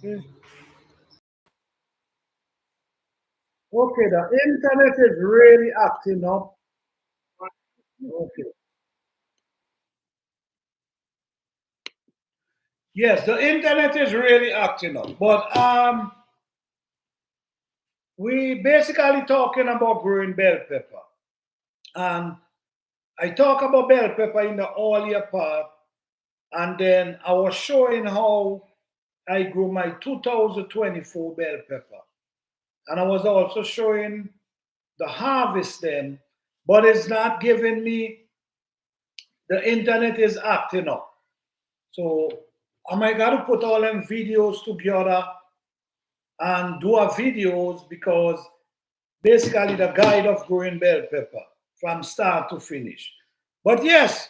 Okay. Okay, the internet is really acting up. Okay. Yes, the internet is really acting up. But we basically talking about growing bell pepper. And I talk about bell pepper in the earlier part, and then I was showing how I grew my 2024 bell pepper. And I was also showing the harvest then, but it's not giving me, the internet is acting up. So I might got to put all them videos together and do a videos because basically the guide of growing bell pepper from start to finish. But yes,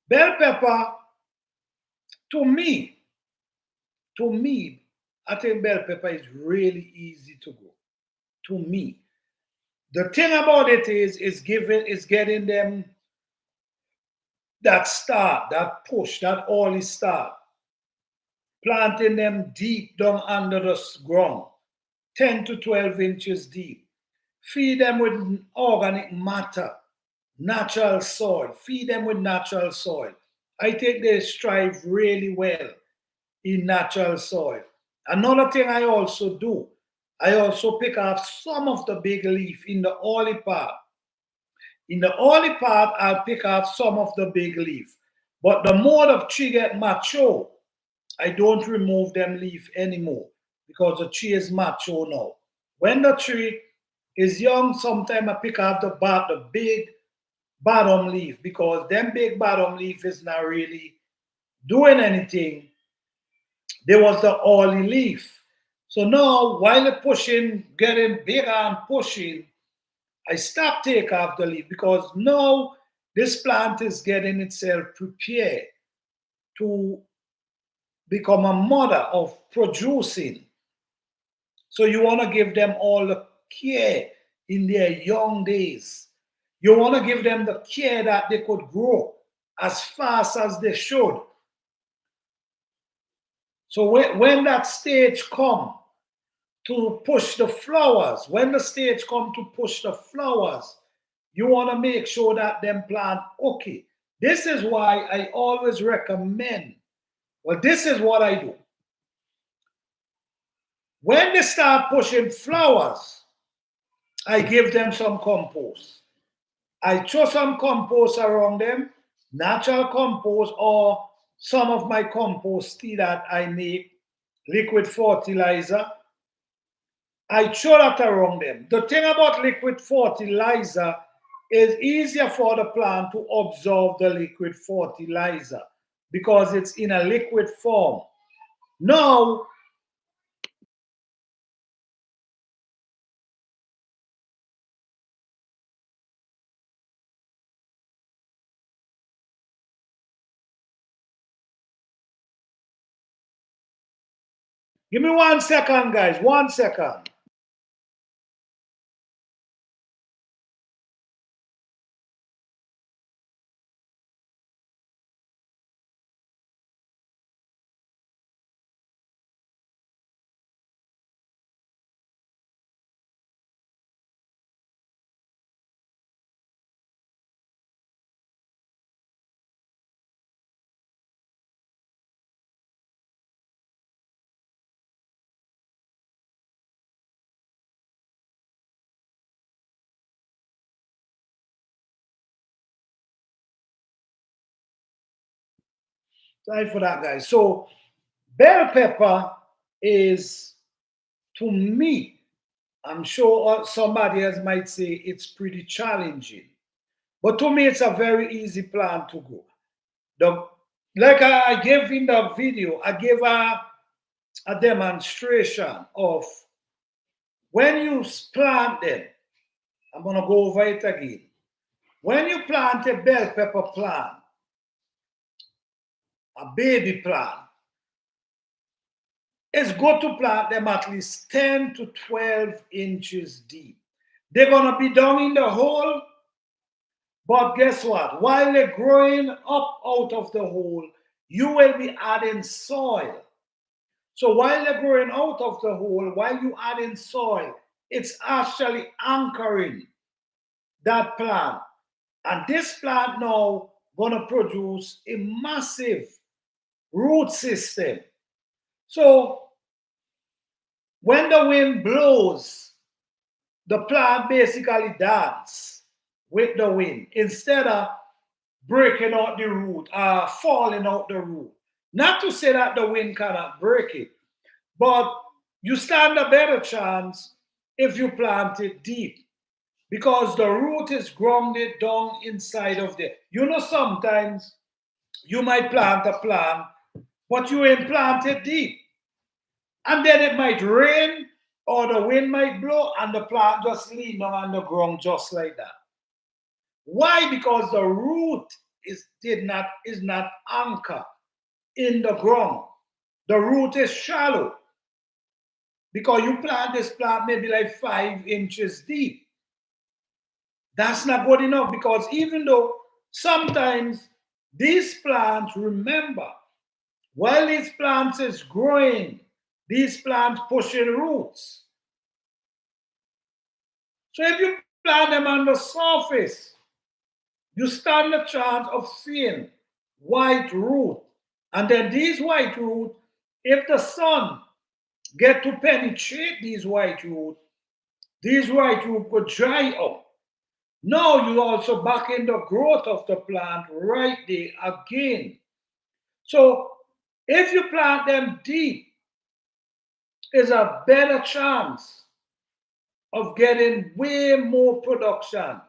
bell pepper to me, to me, I think bell pepper is really easy to grow. To me, the thing about it is getting them that start, that push, that early start, planting them deep down under the ground, 10 to 12 inches deep. Feed them with organic matter, natural soil. Feed them with natural soil. I think they strive really well in natural soil. Another thing I also do, I also pick off some of the big leaf in the early part. In the early part, I'll pick off some of the big leaf. But the more the tree get mature, I don't remove them leaf anymore because the tree is mature now. When the tree is young, sometimes I pick off the big bottom leaf because them big bottom leaf is not really doing anything. There was the early leaf. So now, while the pushing, getting bigger and pushing, I stop take off the leaf because now this plant is getting itself prepared to become a mother of producing. So you want to give them all the care in their young days. You want to give them the care that they could grow as fast as they should. So when that stage come to push the flowers, when the stage come to push the flowers, you want to make sure that them plant okay. This is why I always recommend, well, this is what I do. When they start pushing flowers, I give them some compost. I throw some compost around them, natural compost or some of my compost tea that I make, liquid fertilizer. I throw that around them. The thing about liquid fertilizer is easier for the plant to absorb the liquid fertilizer because it's in a liquid form. Now, give me 1 second, guys. 1 second. Sorry for that, guys. So, bell pepper is, to me, I'm sure somebody else might say it's pretty challenging. But to me, it's a very easy plant to grow. The, like I gave in the video, I gave a demonstration of when you plant them. I'm going to go over it again. When you plant a bell pepper plant, a baby plant, it's good to plant them at least 10 to 12 inches deep. They're going to be down in the hole, but guess what? While they're growing up out of the hole, you will be adding soil. So while they're growing out of the hole, while you add in soil, it's actually anchoring that plant. And this plant now gonna produce a massive root system. So when the wind blows, the plant basically dance with the wind instead of breaking out the root, falling out the root. Not to say that the wind cannot break it, but you stand a better chance if you plant it deep because the root is grounded down inside of there. You know, sometimes you might plant a plant, but you ain't planted deep. And then it might rain or the wind might blow and the plant just lean down on the ground just like that. Why? Because the root is not anchored in the ground. The root is shallow. Because you plant this plant maybe like 5 inches deep. That's not good enough because even though sometimes these plants, remember, while these plants is growing, these plants pushing roots. So if you plant them on the surface, you stand a chance of seeing white root. And then these white root, if the sun get to penetrate these white root could dry up. Now you also back in the growth of the plant right there again. So if you plant them deep, is a better chance of getting way more production,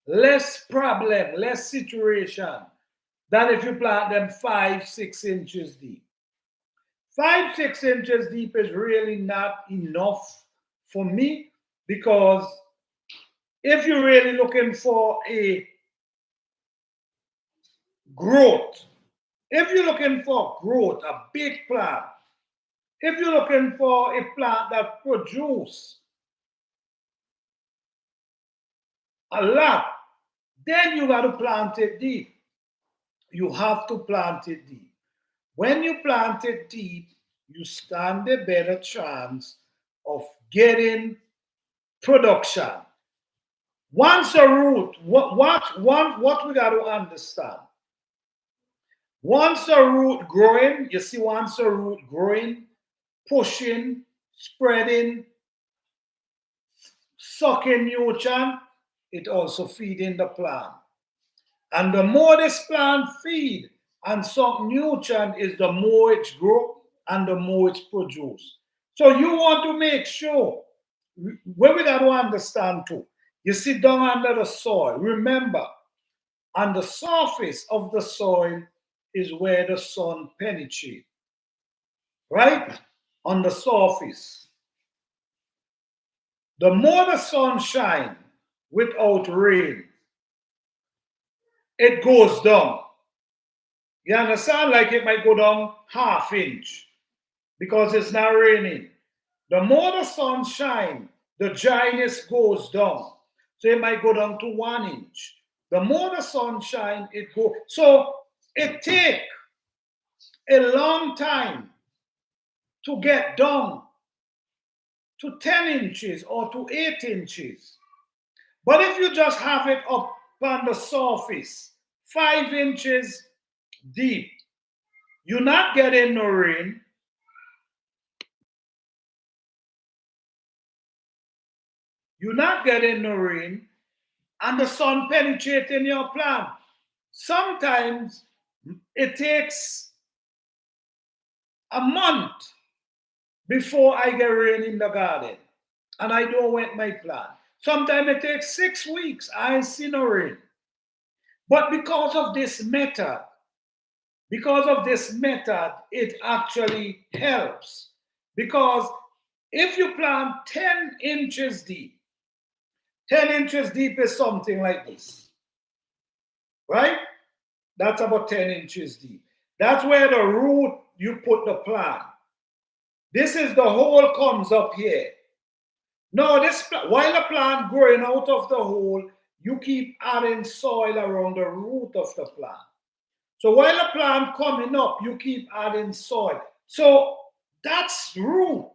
less problem, less situation than if you plant them 5-6 inches deep. 5-6 inches deep is really not enough for me because if you're really looking for a growth, if you're looking for growth, a big plant, if you're looking for a plant that produces a lot, then you got to plant it deep. You have to plant it deep. When you plant it deep, you stand a better chance of getting production. Once a root, what we got to understand, once a root growing, you see once a root growing, pushing, spreading, sucking nutrient, it also feeding the plant. And the more this plant feed and suck nutrient is the more it's grow and the more it's produce. So you want to make sure, where we got to understand too, you sit down under the soil. Remember, on the surface of the soil is where the sun penetrates. Right? On the surface. The more the sun shines without rain, it goes down. You understand? Like it might go down 1/2 inch because it's not raining. The more the sun shines, the dryness goes down. So it might go down to 1 inch. The more the sun shines, it goes. So it takes a long time to get down to 10 inches or to 8 inches. But if you just have it up on the surface, 5 inches deep, you're not getting no rain. You're not getting no rain, and the sun penetrating your plant. Sometimes it takes a month before I get rain in the garden, and I don't wet my plant. Sometimes it takes 6 weeks, I ain't see no rain. But because of this method, it actually helps. Because if you plant 10 inches deep, 10 inches deep is something like this, right? That's about 10 inches deep. That's where the root, you put the plant. This is the hole comes up here. Now, while the plant growing out of the hole, you keep adding soil around the root of the plant. So while the plant coming up, you keep adding soil. So that root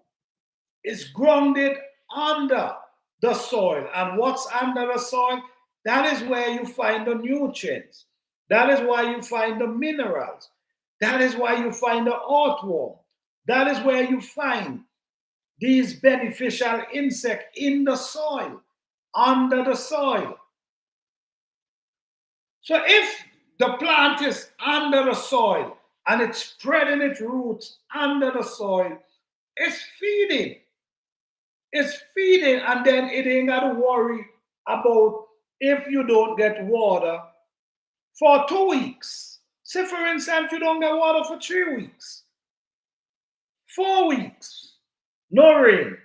is grounded under the soil. And what's under the soil? That is where you find the nutrients. That is why you find the minerals. That is why you find the earthworm. That is where you find these beneficial insects in the soil, under the soil. So if the plant is under the soil and it's spreading its roots under the soil, it's feeding. It's feeding, and then it ain't got to worry about if you don't get water for 2 weeks. Say, for instance, you don't get water for 3 weeks, 4 weeks, no rain,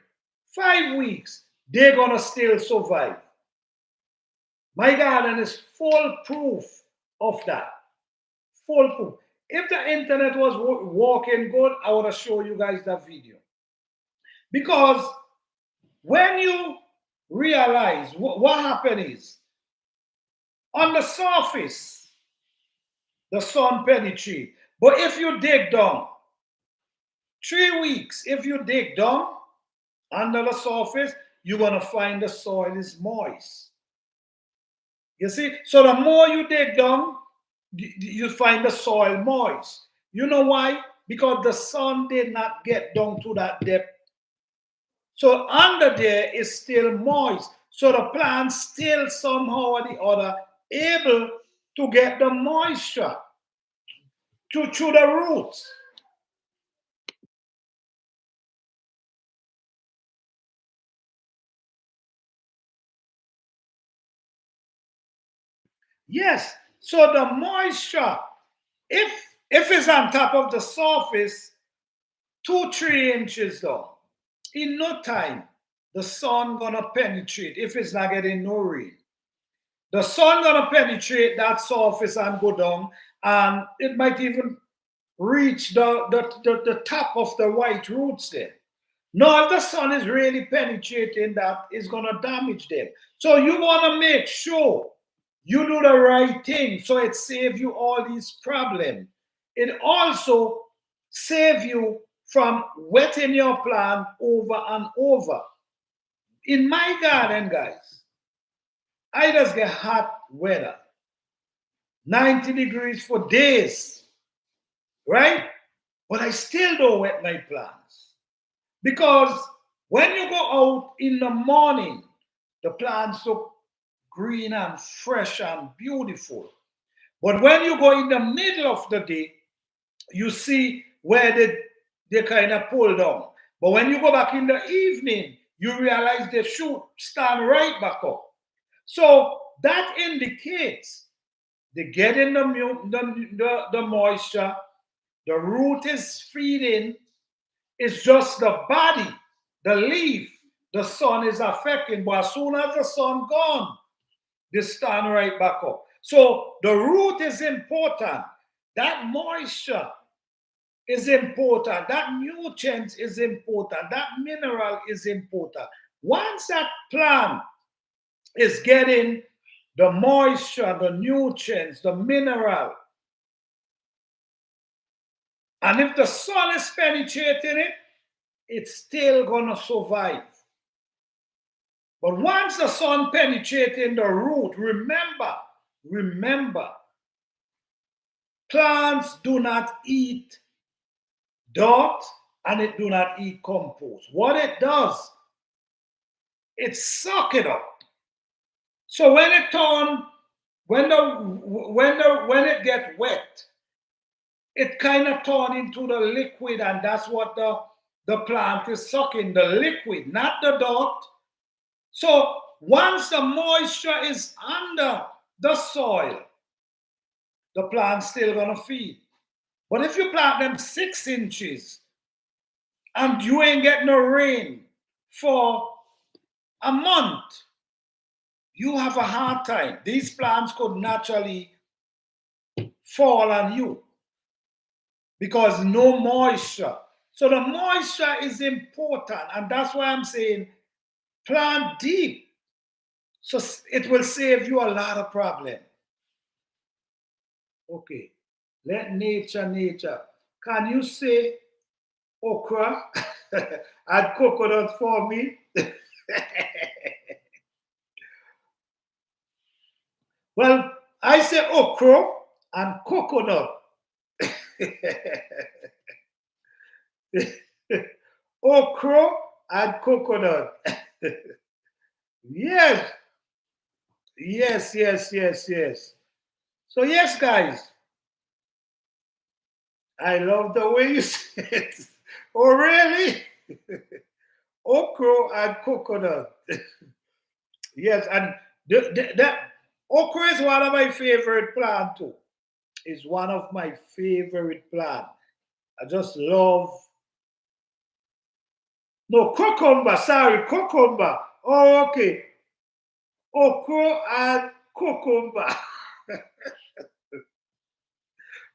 5 weeks, they're going to still survive. My garden is full proof of that. Full proof. If the internet was working good, I would have shown you guys that video. Because when you realize what happened is, on the surface, the sun penetrates. But if you dig down, 3 weeks, if you dig down under the surface, you're going to find the soil is moist. You see? So the more you dig down, you find the soil moist. You know why? Because the sun did not get down to that depth. So under there is still moist. So the plant still somehow or the other able to get the moisture through the roots. Yes. So the moisture, if it's on top of the surface, 2-3 inches down, in no time, the sun gonna penetrate if it's not getting no rain. The sun gonna penetrate that surface and go down, and it might even reach the top of the white roots there. Now, if the sun is really penetrating that, it's gonna damage them. So you wanna make sure you do the right thing so it saves you all these problems. It also saves you from wetting your plant over and over. In my garden, guys, I just get hot weather, 90 degrees for days, right? But I still don't wet my plants. Because when you go out in the morning, the plants look green and fresh and beautiful. But when you go in the middle of the day, you see where they kind of pull down. But when you go back in the evening, you realize they should stand right back up. So that indicates they're getting the moisture, the root is feeding, it's just the body, the leaf, the sun is affecting. But as soon as the sun gone, they stand right back up. So the root is important. That moisture is important. That nutrient is important. That mineral is important. Once that plant is getting the moisture, the nutrients, the mineral, and if the sun is penetrating it, it's still gonna survive. But once the sun penetrating the root, remember, plants do not eat dirt and it do not eat compost. What it does, it suck it up. So when it when it get wet, it kind of turn into the liquid, and that's what the plant is sucking, the liquid, not the dirt. So once the moisture is under the soil, the plant's still gonna feed. But if you plant them 6 inches and you ain't getting no rain for a month, you have a hard time. These plants could naturally fall on you because no moisture. So the moisture is important, and that's why I'm saying plant deep. So it will save you a lot of problem. Okay, let nature. Can you say okra and coconut for me. Well, I say okra and coconut. Okra and coconut. Yes, yes. So yes, guys, I love the way you say it. Oh, really? Okra and coconut. Yes, and that okra is one of my favorite plant too. It's one of my favorite plant. I just love no cucumber. Sorry, cucumber. Oh, okay. Okra and cucumber.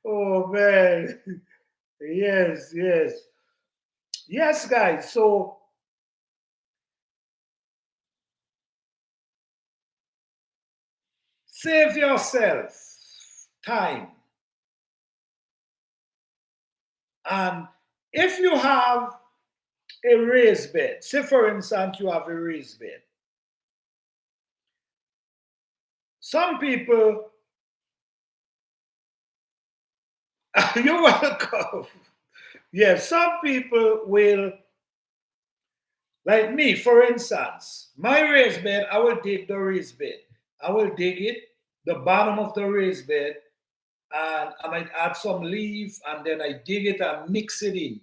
Oh man. Yes, guys. So save yourself time. And if you have a raised bed, say for instance, you have a raised bed. Some people, you're welcome. Yes, some people will, like me, for instance, my raised bed, I will dig the raised bed. I will dig it, the bottom of the raised bed, and I might add some leaf, and then I dig it and mix it in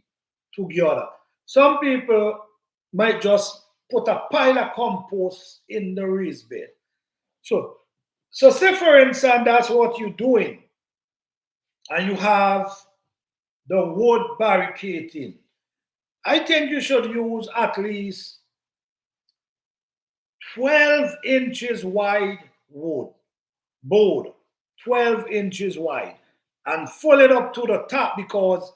together. Some people might just put a pile of compost in the raised bed. So, so say for instance, that's what you're doing, and you have the wood barricading. I think you should use at least 12 inches wide wood, board, 12 inches wide, and full it up to the top because,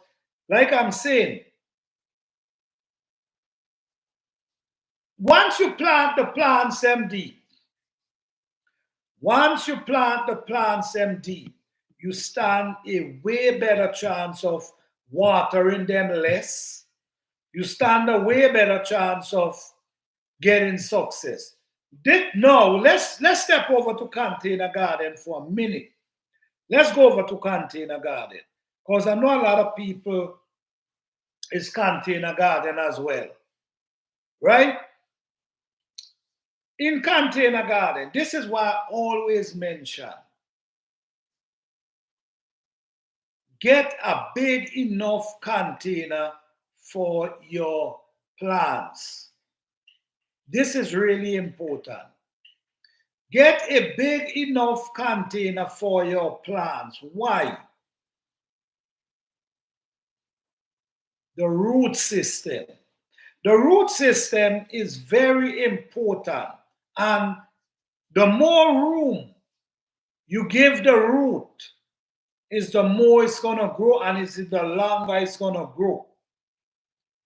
like I'm saying, once you plant the plants them deep, once you plant the plants them deep, you stand a way better chance of watering them less. You stand a way better chance of getting success. Now, let's step over to container garden for a minute. Let's go over to container garden because I know a lot of people is container garden as well, right? In container garden, this is why I always mention get a big enough container for your plants. This is really important. Get a big enough container for your plants. Why? The root system. The root system is very important. And the more room you give the root, is the more it's going to grow and is the longer it's going to grow.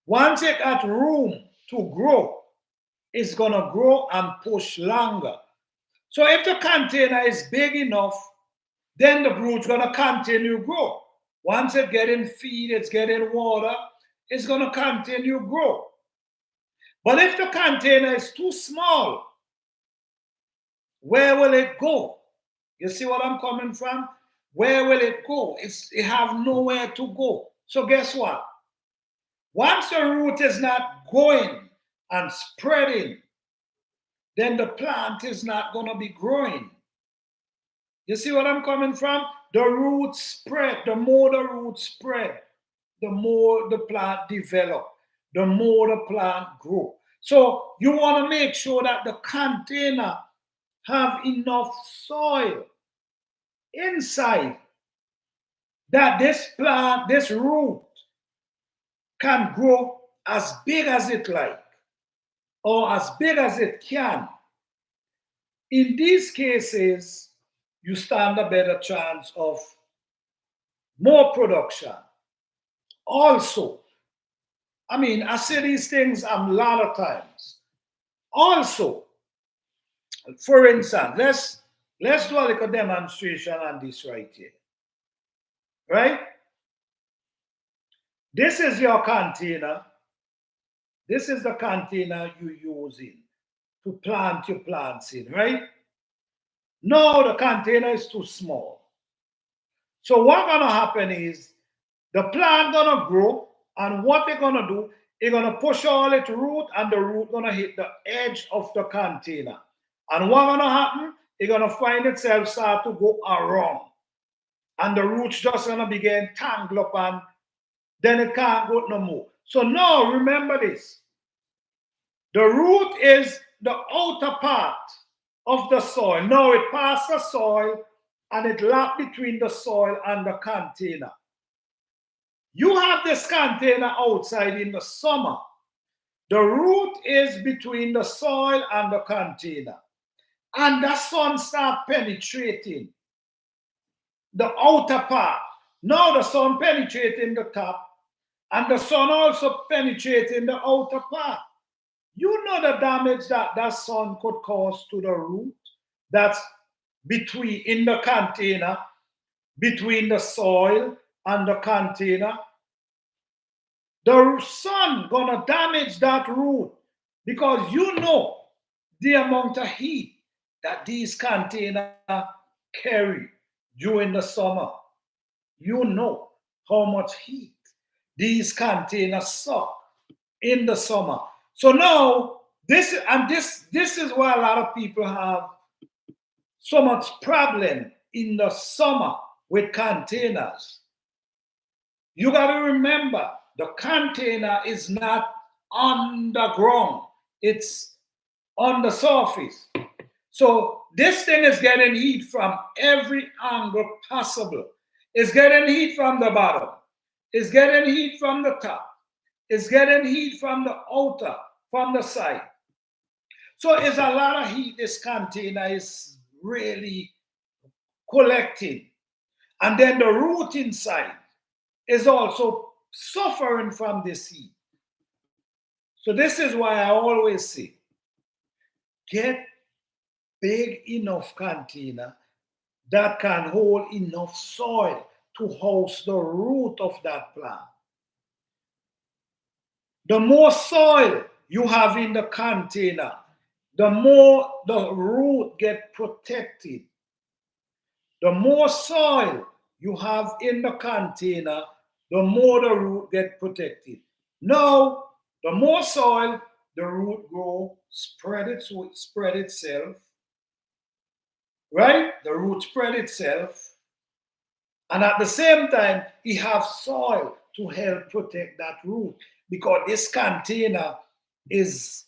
Once it got room to grow, it's going to grow and push longer. So if the container is big enough, then the root's going to continue grow. Once it's getting feed, it's getting water, it's going to continue grow. But if the container is too small, where will it go? You see what I'm coming from? Where will it go? It have nowhere to go. So guess what? Once the root is not going and spreading, then the plant is not going to be growing. You see what I'm coming from? The roots spread. The more the roots spread, the more the plant develop, the more the plant grow. So you want to make sure that the container have enough soil inside that this plant, this root can grow as big as it like or as big as it can. In these cases, you stand a better chance of more production. Also, I mean, I say these things a lot of times. Also, for instance, let's do a little demonstration on this right here. Right? This is your container. This is the container you're using to plant your plants in, right? No, the container is too small. So what's gonna happen is the plant gonna grow, and what they're gonna do, they're gonna push all its root, and the root gonna hit the edge of the container. And what's gonna happen? It's gonna find itself start to go around, and the roots just gonna begin tangle up, and then it can't go no more. So now remember this: the root is the outer part of the soil. Now it passes the soil and it lap between the soil and the container. You have this container outside in the summer. The root is between the soil and the container. And the sun starts penetrating the outer part. Now the sun penetrating the top, and the sun also penetrating the outer part. You know the damage that that sun could cause to the root that's between in the container, between the soil and the container. The sun gonna damage that root because you know the amount of heat that these containers carry during the summer. You know how much heat these containers suck in the summer. So now this is why a lot of people have so much problem in the summer with containers. You got to remember the container is not on the ground, it's on the surface. So this thing is getting heat from every angle possible. It's getting heat from the bottom, it's getting heat from the top, it's getting heat from the outer, from the side. So it's a lot of heat this container is really collecting. And then the root inside is also suffering from this heat. So this is why I always say, get big enough container that can hold enough soil to house the root of that plant. The more soil you have in the container, the more the root get protected. The more soil you have in the container, the more the root get protected. Now, the more soil, the root grow, spread itself, right? The root spread itself, and at the same time, you have soil to help protect that root because this container is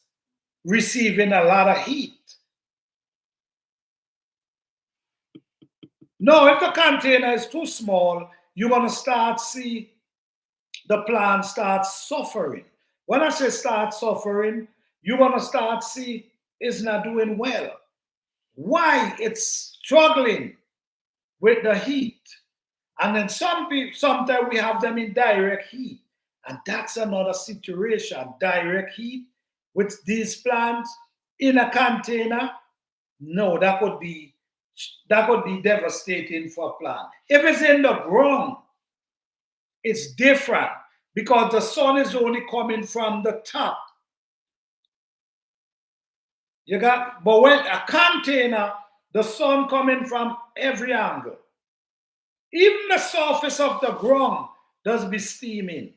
receiving a lot of heat. Now, if the container is too small, you're going to start see the plant start suffering. When I say start suffering, you're going to start see it's not doing well. Why? It's struggling with the heat. And then some people, sometimes we have them in direct heat. And that's another situation. Direct heat with these plants in a container. No, that could be devastating for a plant. If it's in the ground, it's different because the sun is only coming from the top. But when a container, the sun coming from every angle. Even the surface of the ground does be steaming.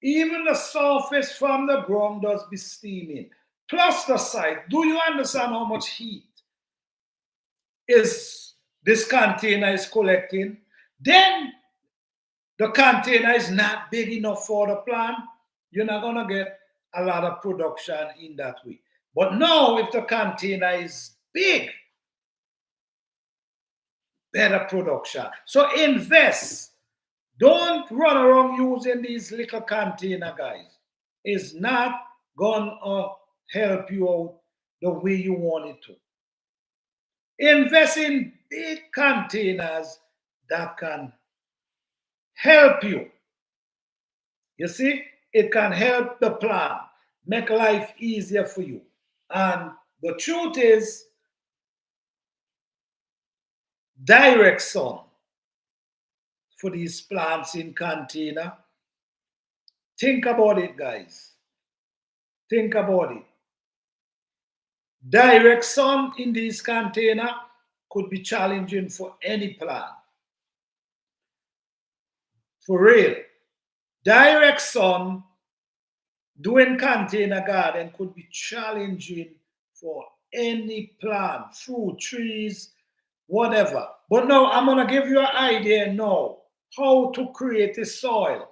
Even the surface from the ground does be steaming. Plus the side. Do you understand how much heat is this container is collecting? Then the container is not big enough for the plant. You're not going to get a lot of production in that way. But now, if the container is big, better production. So invest. Don't run around using these little container, guys. It's not going to help you out the way you want it to. Invest in big containers that can help you. You see, it can help the plant, make life easier for you. And the truth is, direct sun for these plants in container. Think about it, guys. Think about it. Direct sun in these container could be challenging for any plant. For real. Direct sun doing container garden could be challenging for any plant, fruit, trees, whatever. But now I'm going to give you an idea now how to create a soil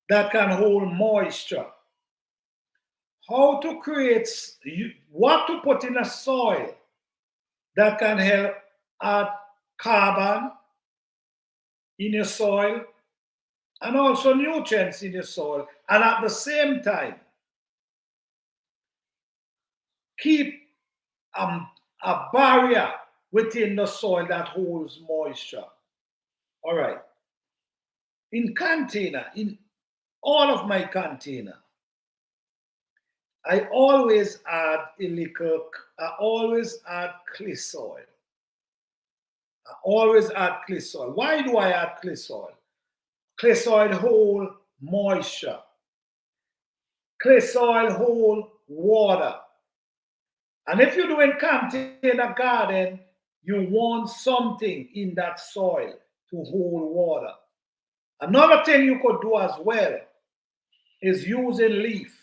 that can hold moisture. How to create, what to put in a soil that can help add carbon in your soil and also nutrients in your soil, and at the same time keep a barrier within the soil that holds moisture. All right. In container, in all of my container, I always add clay soil. I always add clay soil. Why do I add clay soil? Clay soil hold moisture. Clay soil hold water. And if you're doing container garden, you want something in that soil to hold water. Another thing you could do as well is using leaf.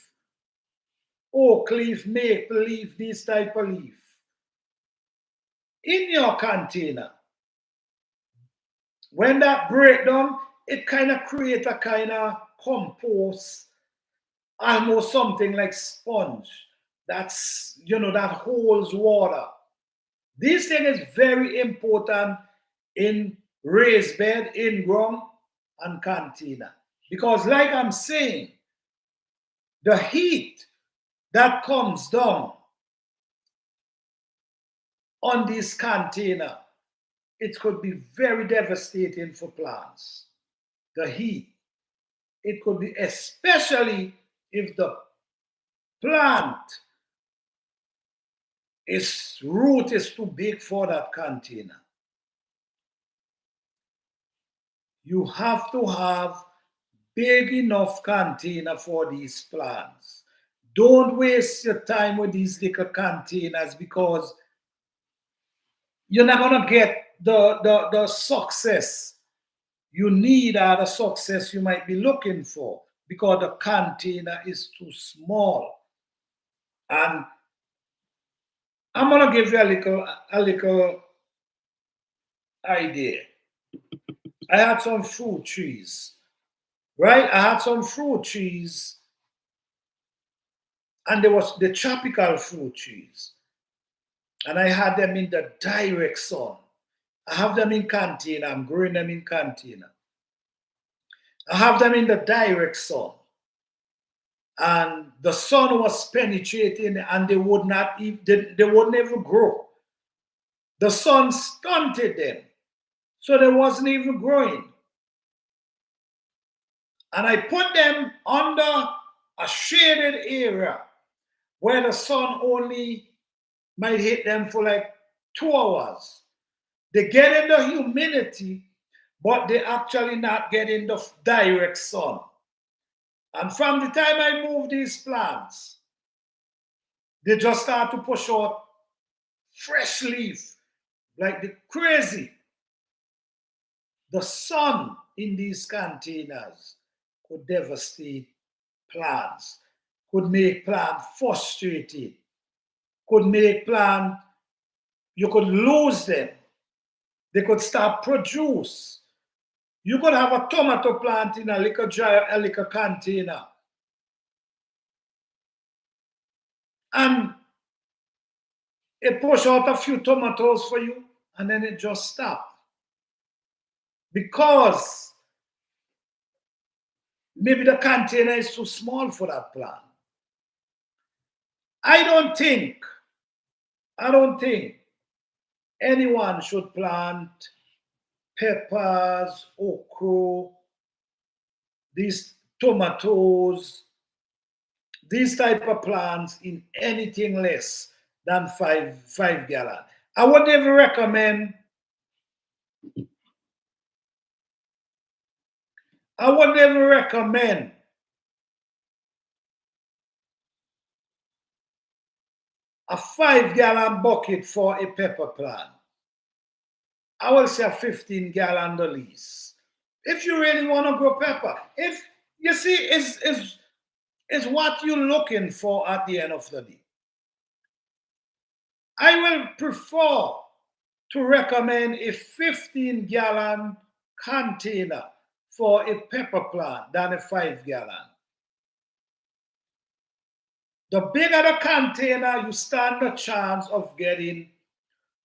Oak leaf, maple leaf, this type of leaf. In your container, when that break down, it kind of create a kind of compost, almost something like sponge that's, that holds water. This thing is very important in raised bed, in ground, and container. Because like I'm saying, the heat that comes down on this container, it could be very devastating for plants. The heat. It could be, especially if the plant its root is too big for that container. You have to have big enough container for these plants. Don't waste your time with these little containers because you're not going to get the success you need or the success you might be looking for because the container is too small. And I'm going to give you a little idea. I had some fruit trees, right? I had some fruit trees, and there was the tropical fruit trees. And I had them in the direct sun. I have them in container. I'm growing them in container. I have them in the direct sun. And the sun was penetrating and they wouldn't even grow. The sun stunted them. So they wasn't even growing. And I put them under a shaded area where the sun only might hit them for like 2 hours. They get in the humidity, but they actually not getting the direct sun. And from the time I move these plants, they just start to push out fresh leaf like the crazy. The sun in these containers could devastate plants, could make plants frustrated, could make plants, you could lose them. They could start produce. You could have a tomato plant in a little container. And it push out a few tomatoes for you, and then it just stops. Because maybe the container is too small for that plant. I don't think anyone should plant peppers, okra, these tomatoes, these type of plants in anything less than 5 gallon. I wouldn't even recommend I wouldn't even recommend a 5-gallon bucket for a pepper plant. I will say a 15-gallon the least. If you really want to grow pepper, if you see, is what you're looking for at the end of the day. I will prefer to recommend a 15-gallon container for a pepper plant than a 5-gallon. The bigger the container, you stand a chance of getting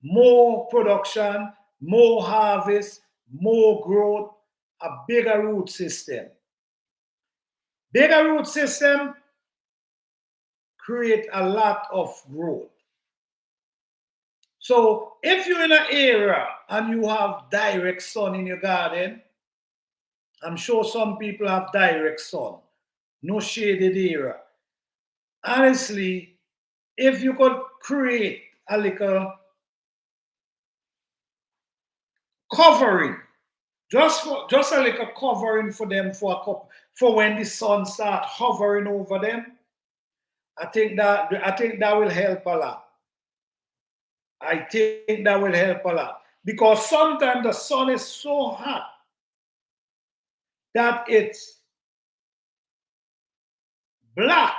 more production, more harvest, more growth, a bigger root system. Bigger root system create a lot of growth. So if you're in an area and you have direct sun in your garden, I'm sure some people have direct sun, no shaded area. Honestly, if you could create a little covering, just a little covering for them for when the sun starts hovering over them, I think that will help a lot. I think that will help a lot because sometimes the sun is so hot that it's black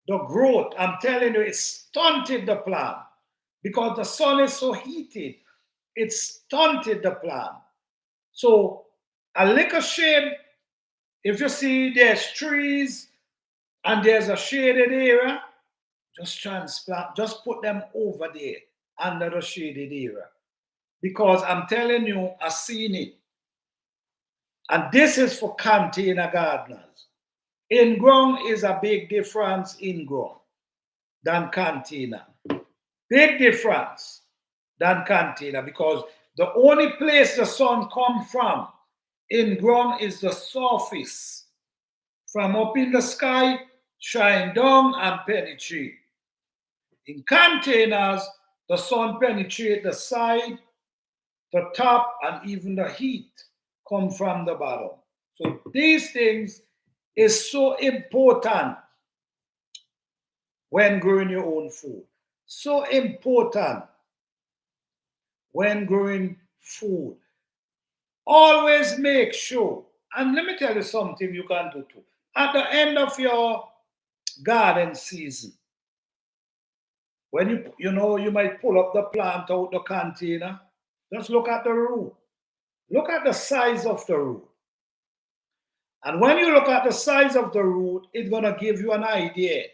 the growth. I'm telling you, it stunted the plant because the sun is so heated. It stunted the plant. So a little shade, if you see there's trees and there's a shaded area, just transplant, just put them over there under the shaded area. Because I'm telling you, I've seen it. And this is for container gardeners. In-ground is a big difference in-ground than container. Big difference than container because the only place the sun comes from in-ground is the surface. From up in the sky, shine down and penetrate. In containers, the sun penetrates the side, the top, and even the heat come from the bottom. So these things is so important when growing your own food. So important when growing food. Always make sure, and let me tell you something you can do too. At the end of your garden season, when you might pull up the plant out the container, just look at the root. Look at the size of the root. And when you look at the size of the root, it's going to give you an idea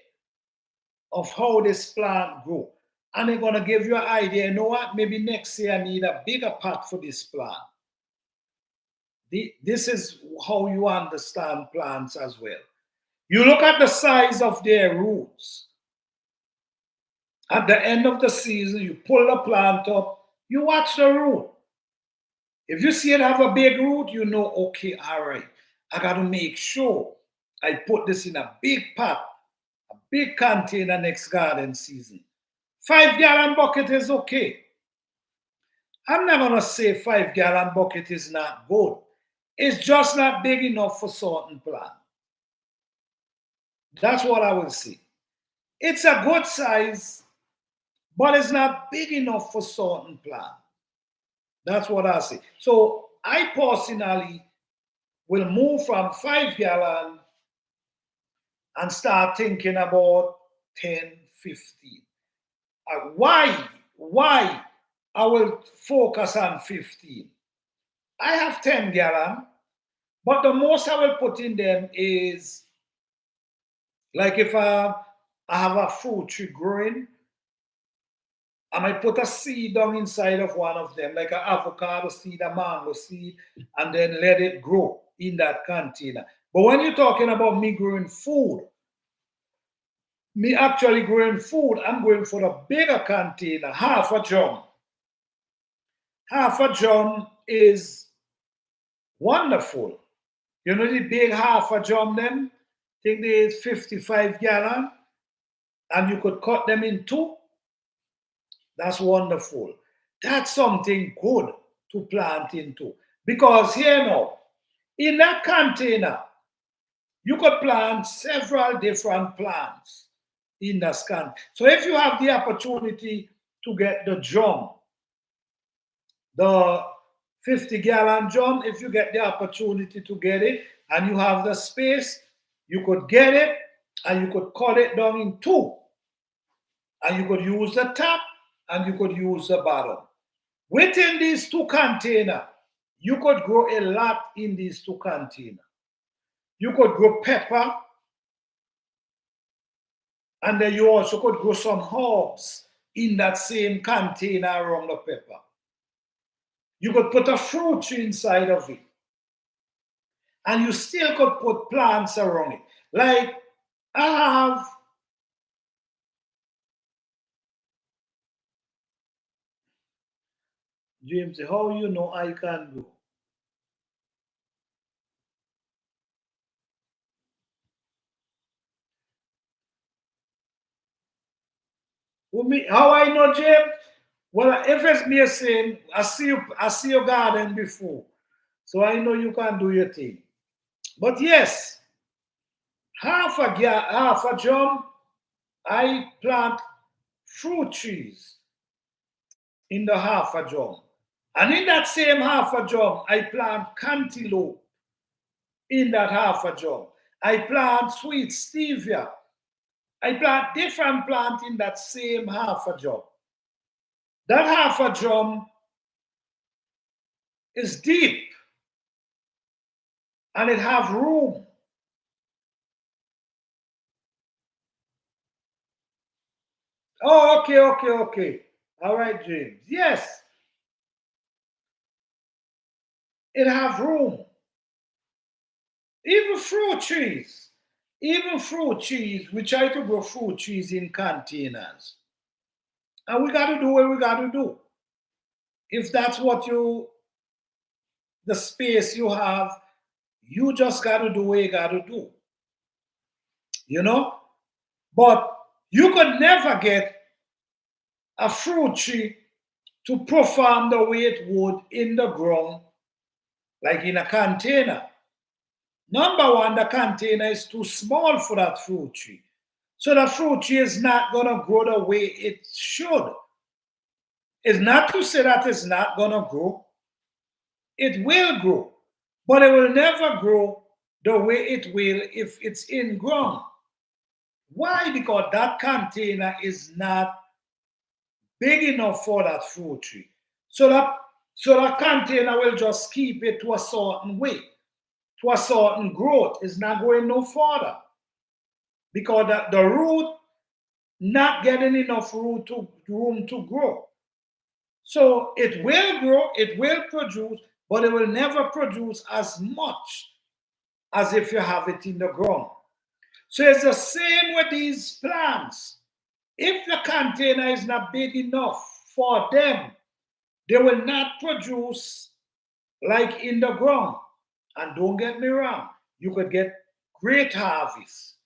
of how this plant grows. And it's going to give you an idea, you know what, maybe next year I need a bigger pot for this plant. This is how you understand plants as well. You look at the size of their roots. At the end of the season, you pull the plant up, you watch the root. If you see it have a big root, you know, okay, all right, I got to make sure I put this in a big pot, a big container next garden season. 5-gallon bucket is okay. I'm not going to say 5-gallon bucket is not good. It's just not big enough for certain plants. That's what I will say. It's a good size, but it's not big enough for certain plants. That's what I say. So I personally will move from 5-gallon and start thinking about 10, 15. Why I will focus on 15? I have 10-gallon, but the most I will put in them is like if I have a fruit tree growing, I might put a seed down inside of one of them, like an avocado seed, a mango seed, and then let it grow in that container. But when you're talking about me growing food, me actually growing food, I'm going for the bigger container, half a drum. Half a drum is wonderful. You know the big half a drum them? I think they 55-gallon, and you could cut them in two. That's wonderful. That's something good to plant into. Because here now, In that container, you could plant several different plants in the scan. So if you have the opportunity to get the drum, the 50-gallon drum, if you get the opportunity to get it and you have the space, you could get it and you could cut it down in two. And you could use the top and you could use the bottom. Within these two containers, you could grow a lot in these two containers. You could grow pepper, and then you also could grow some herbs in that same container around the pepper. You could put a fruit tree inside of it. And you still could put plants around it. Like I have James, how you know I can grow? How I know, James? Well, if it's me saying, I see your garden before. So I know you can do your thing. But yes, half a drum, I plant fruit trees in the half a drum. And in that same half a drum, I plant cantaloupe in that half a drum. I plant sweet stevia. I plant different plants in that same half a drum. That half a drum is deep and it have room. Oh, okay. All right, James. Yes, it have room. Even fruit trees, we try to grow fruit trees in containers. And we got to do what we got to do. If that's what the space you have, you just got to do what you got to do. You know? But you could never get a fruit tree to perform the way it would in the ground, like in a container. Number one, the container is too small for that fruit tree. So the fruit tree is not going to grow the way it should. It's not to say that it's not going to grow. It will grow, but it will never grow the way it will if it's in ground. Why? Because that container is not big enough for that fruit tree. So that container will just keep it to a certain way, to a certain growth. It's not going no further because the root not getting enough room to grow. So it will grow, it will produce, but it will never produce as much as if you have it in the ground. So it's the same with these plants. If the container is not big enough for them, they will not produce like in the ground. And don't get me wrong, you could get great harvest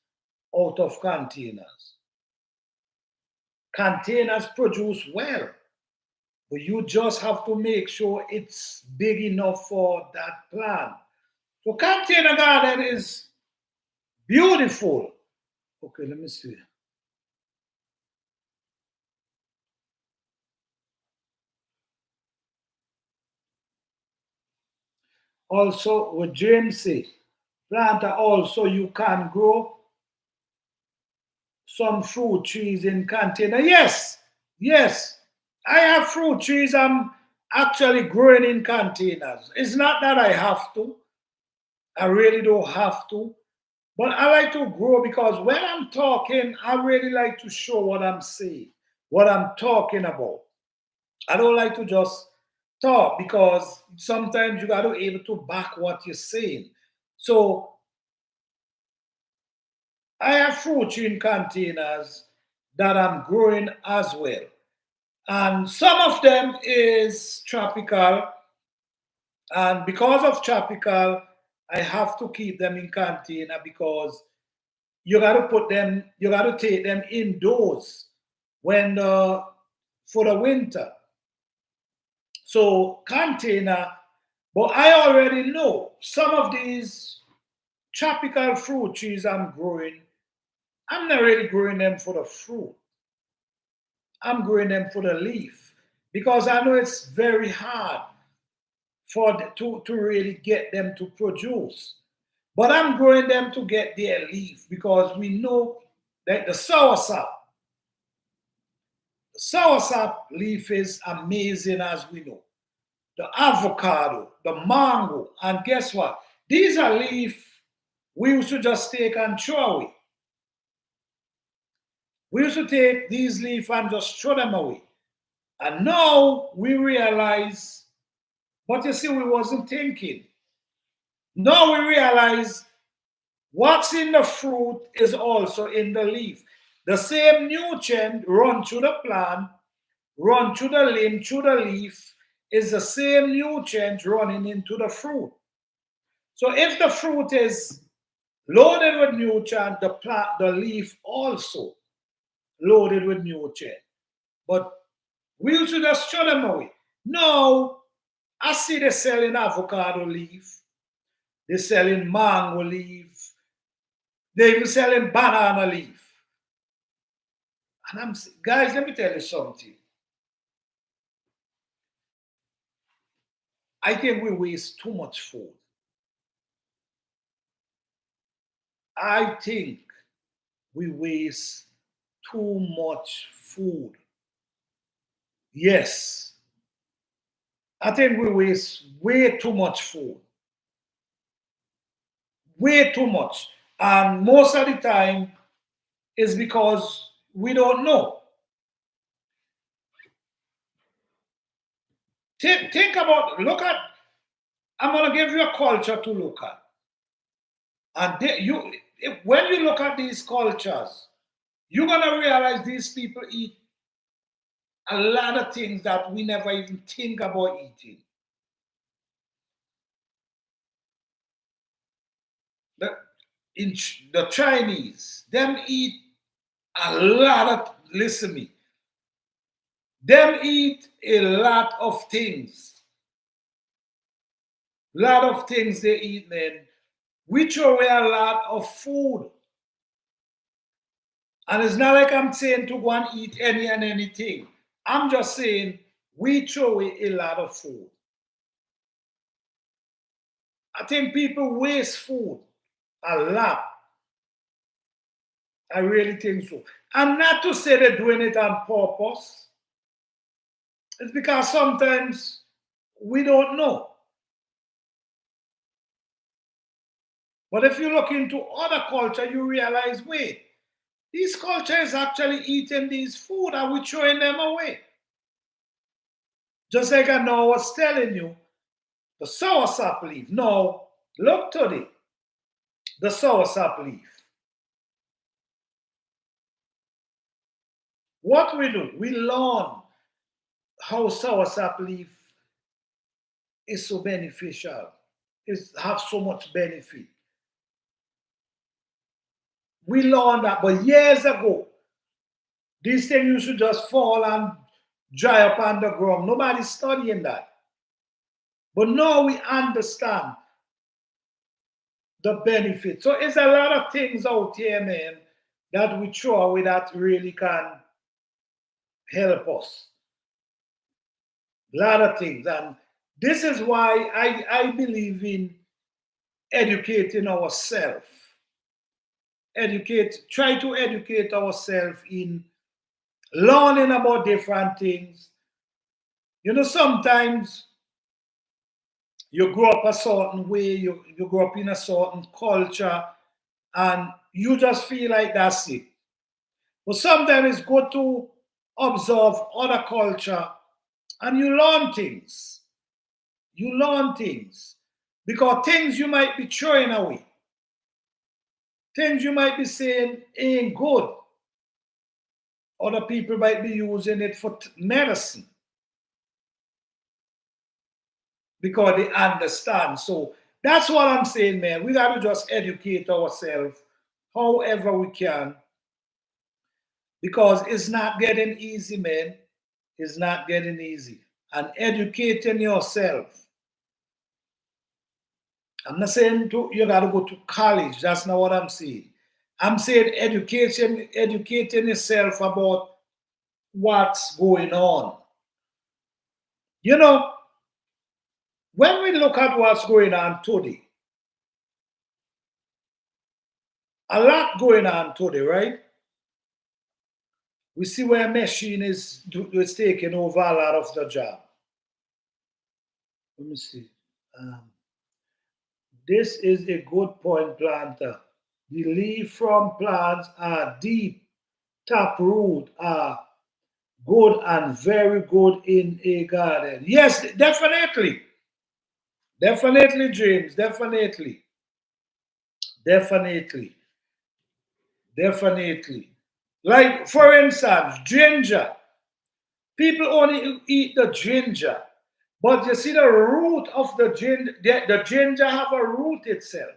out of containers. Containers produce well, but you just have to make sure it's big enough for that plant. So container garden is beautiful. Okay, let me see. Also, what James say, planter also you can grow some fruit trees in container. Yes. I have fruit trees I'm actually growing in containers. It's not that I have to. I really don't have to. But I like to grow because when I'm talking, I really like to show what I'm saying, what I'm talking about. I don't like to just talk because sometimes you got to be able to back what you're saying. So I have fruit in containers that I'm growing as well. And some of them is tropical. And because of tropical, I have to keep them in container because you gotta take them indoors when for the winter. So container, But I already know some of these tropical fruit trees I'm growing, I'm not really growing them for the fruit. I'm growing them for the leaf because I know it's very hard to really get them to produce. But I'm growing them to get their leaf because we know that the soursop leaf is amazing, as we know. The avocado, the mango, and guess what? These are leaf we used to just take and throw away. We used to take these leaves and just throw them away. And now we realize, but you see, we wasn't thinking. Now we realize what's in the fruit is also in the leaf. The same nutrient run through the plant, run through the limb, through the leaf, is the same nutrient running into the fruit. So if the fruit is loaded with nutrient, the leaf also loaded with nutrient. But we used to just throw them away. Now, I see they selling avocado leaf, they selling mango leaf, they even selling banana leaf. And guys, let me tell you something. I think we waste too much food. I think we waste too much food. Yes, I think we waste way too much food. Way too much. And most of the time is because we don't know. Think about, look at, I'm going to give you a culture to look at. And when you look at these cultures, you're going to realize these people eat a lot of things that we never even think about eating. The, the Chinese, them eat a lot of, listen to me, them eat a lot of things. Lot of things they eat, man. We throw away a lot of food. And it's not like I'm saying to go and eat any and anything. I'm just saying we throw away a lot of food. I think people waste food a lot. I really think so. And not to say they're doing it on purpose. It's because sometimes we don't know. But if you look into other culture, you realize, wait, these culture is actually eating these food and we're throwing them away. Just like I know I was telling you, the soursop leaf. Now, look to the soursop leaf. What we do, we learn how soursop leaf is so beneficial. It have so much benefit. We learned that, but years ago, these things used to just fall and dry up on the ground. Nobody's studying that. But now we understand the benefit. So it's a lot of things out here, man, that we throw away that really can help us. A lot of things. And this is why I believe in educating ourselves. Try to educate ourselves in learning about different things. You know, sometimes you grow up a certain way, you grow up in a certain culture, and you just feel like that's it. But sometimes it's good to observe other culture and you learn things. You learn things. Because things you might be throwing away, things you might be saying ain't good. Other people might be using it for medicine because they understand. So that's what I'm saying, man. We got to just educate ourselves however we can because it's not getting easy, man. It's not getting easy. And educating yourself I'm not saying you got to go to college. That's not what I'm saying. I'm saying educating yourself about what's going on. You know, when we look at what's going on today, a lot going on today, right? We see where machine is taking over a lot of the job. Let me see. Um, this is a good point, planter. The leaf from plants are deep, taproot are good and very good in a garden. Yes, definitely. Definitely, James. Definitely. Definitely. Definitely. Like, for instance, ginger. People only eat the ginger. But you see the root of the ginger have a root itself.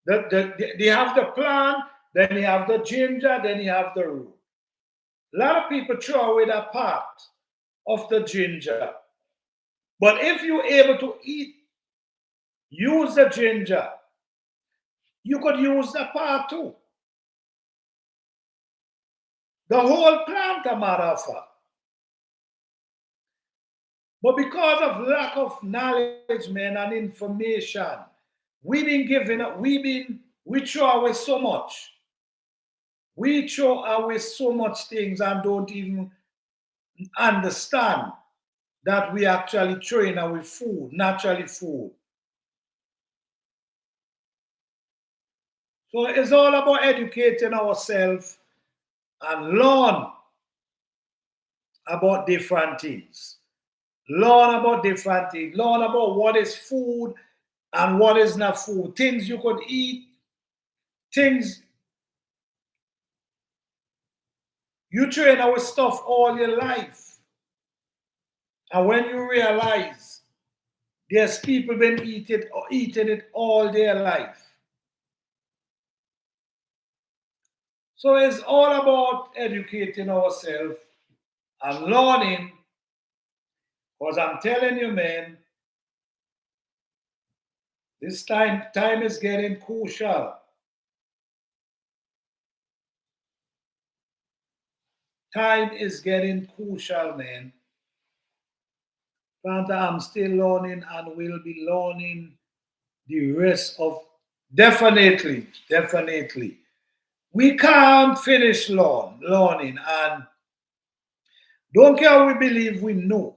They have the plant, then you have the ginger, then you have the root. A lot of people throw away that part of the ginger. But if you're able to use the ginger, you could use the part too. The whole plant, a matter of fact. But because of lack of knowledge, man, and information, we've been giving up, we throw away so much. We throw away so much things and don't even understand that we actually throwing away food, naturally food. So it's all about educating ourselves and learn about different things. Learn about different things. Learn about what is food and what is not food. Things you could eat, things you train our stuff all your life. And when you realize there's people been eating it all their life. So it's all about educating ourselves and learning. Because I'm telling you, man, this time is getting crucial. Time is getting crucial, man. Panta, I'm still learning and will be learning the rest of definitely. We can't finish learning and don't care we believe we know.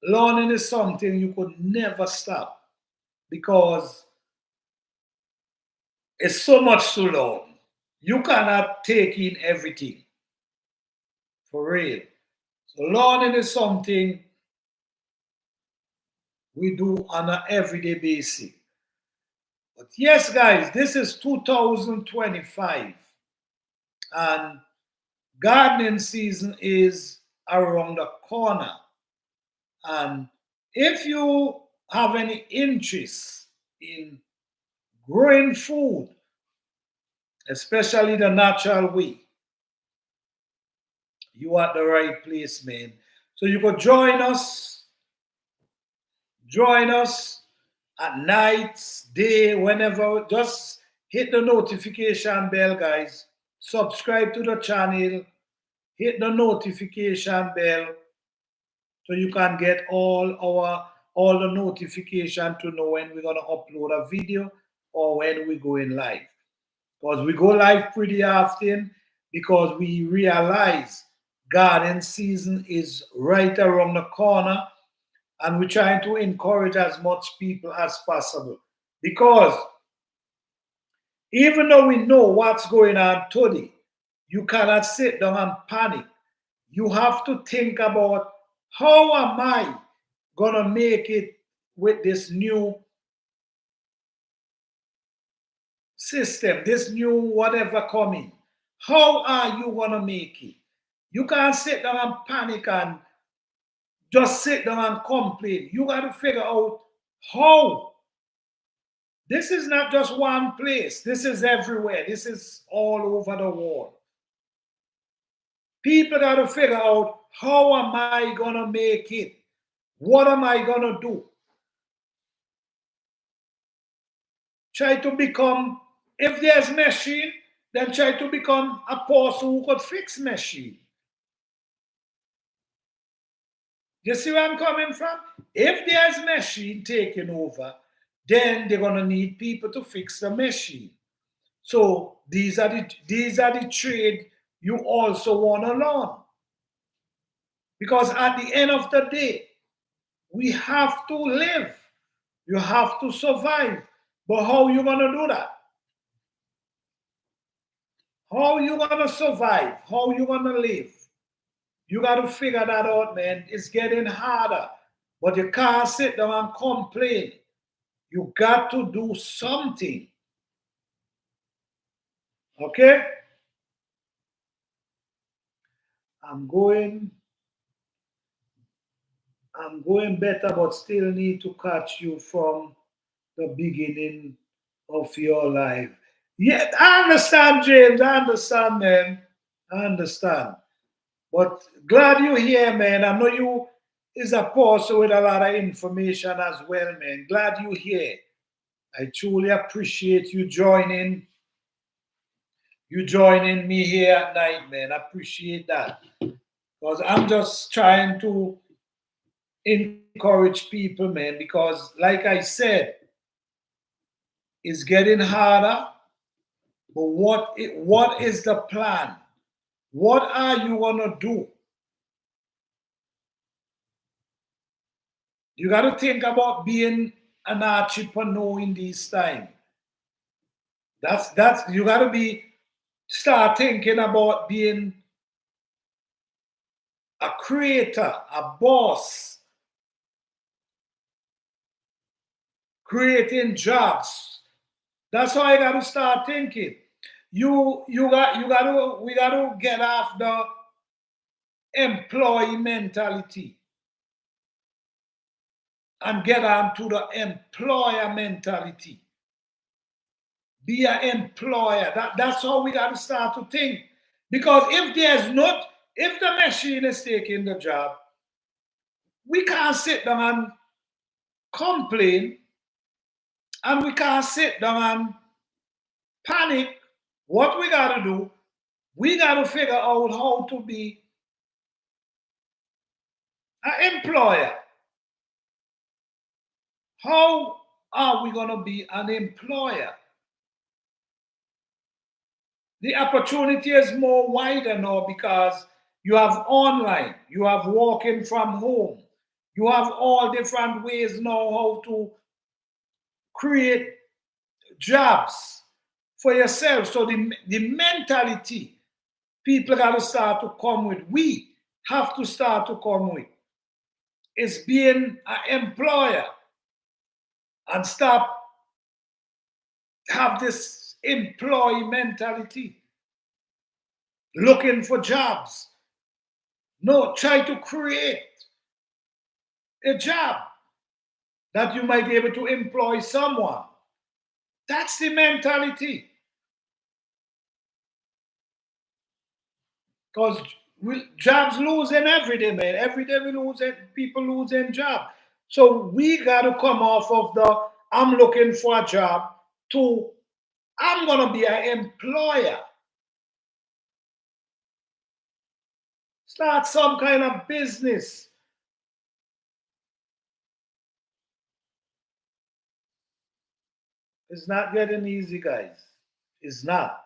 Learning is something you could never stop because it's so much to learn. You cannot take in everything. For real. So learning is something we do on an everyday basis. But yes, guys, this is 2025 and gardening season is around the corner. And if you have any interest in growing food, especially the natural way, you are at the right place, man. So you could join us at night, day, whenever. Just hit the notification bell, guys. Subscribe to the channel. Hit the notification bell so you can get all the notification to know when we're gonna upload a video or when we're going live. Because we go live pretty often because we realize garden season is right around the corner and we're trying to encourage as much people as possible. Because even though we know what's going on today, you cannot sit down and panic. You have to think about how am I gonna make it with this new system, this new whatever coming. How are you gonna make it? You can't sit down and panic and just sit down and complain. You got to figure out how. This is not just one place. This is everywhere. This is all over the world. People got to figure out how am I gonna make it What am I gonna do? Try to become, if there's machine, then try to become a person who could fix machine. You see where I'm coming from? If there's machine taking over, then they're gonna need people to fix the machine. So these are the trade you also want to learn. Because at the end of the day, we have to live. You have to survive. But how you gonna do that? How you gonna survive? How you gonna live? You gotta figure that out, man. It's getting harder. But you can't sit down and complain. You got to do something. Okay? I'm going I'm going better, but still need to catch you from the beginning of your life. Yeah, I understand, James. I understand, man. I understand. But glad you're here, man. I know you is a person with a lot of information as well, man. Glad you're here. I truly appreciate you joining me here at night, man. I appreciate that. Because I'm just trying to encourage people, man, because like I said, it's getting harder. But what is the plan? What are you gonna do? You got to think about being an entrepreneur in this time. That's you got to be start thinking about being a creator, a boss, creating jobs. That's how you got to start thinking. We got to get off the employee mentality and get on to the employer mentality. Be an employer. That's how we got to start to think. Because if the machine is taking the job, we can't sit down and complain, and we can't sit down and panic. What we got to do, we got to figure out how to be an employer. How are we going to be an employer? The opportunity is more wider now because you have online, you have working from home, you have all different ways now how to create jobs for yourself. So the mentality people got to start to come with, we have to start to come with, is being an employer and stop have this employee mentality, looking for jobs. No, try to create a job that you might be able to employ someone. That's the mentality. Because jobs losing every day, man. Every day we losing people losing job. So we gotta come off of the I'm looking for a job to I'm gonna be an employer. Start some kind of business. It's not getting easy, guys. It's not.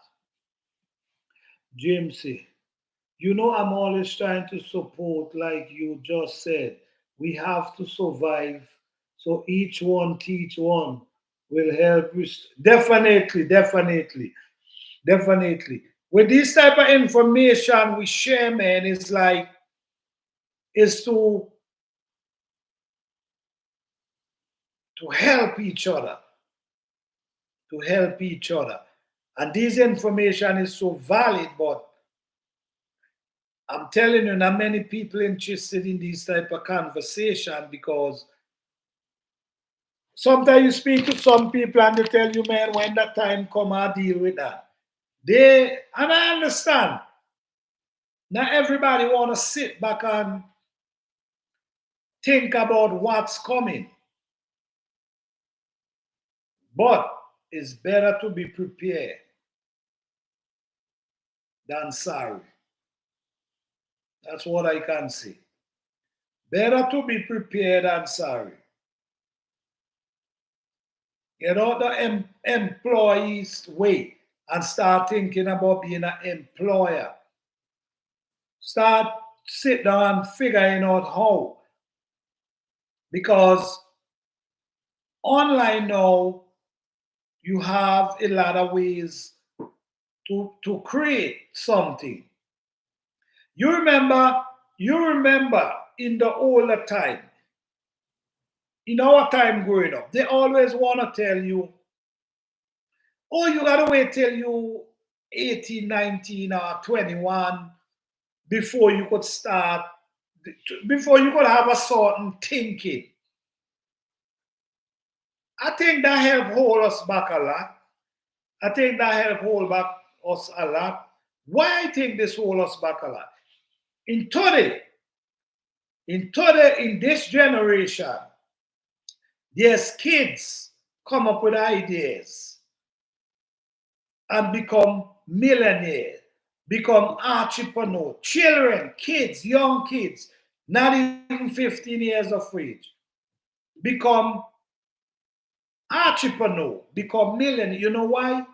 Jamesy, I'm always trying to support, like you just said. We have to survive. So each one teach one will help you. Definitely, definitely, definitely. With this type of information we share, man, is to help each other, to help each other. And this information is so valid, but I'm telling you, not many people interested in this type of conversation because sometimes you speak to some people and they tell you, man, when that time come, I'll deal with that. And I understand. Not everybody want to sit back and think about what's coming. But it's better to be prepared than sorry. That's what I can say. Better to be prepared than sorry. Get out the employee's way and start thinking about being an employer. Start sit down and figuring out how. Because online now, you have a lot of ways to create something. You remember, in the older time, in our time growing up, they always want to tell you, oh, you gotta wait till you 18, 19, or 21 before you could start, before you could have a certain thinking. I think that helped hold us back a lot. I think that helped hold back us a lot. Why I think this hold us back a lot? In this generation, there's kids come up with ideas and become millionaires, become entrepreneurs. Children, kids, young kids, not even 15 years of age, become entrepreneur, become millionaire. You know why?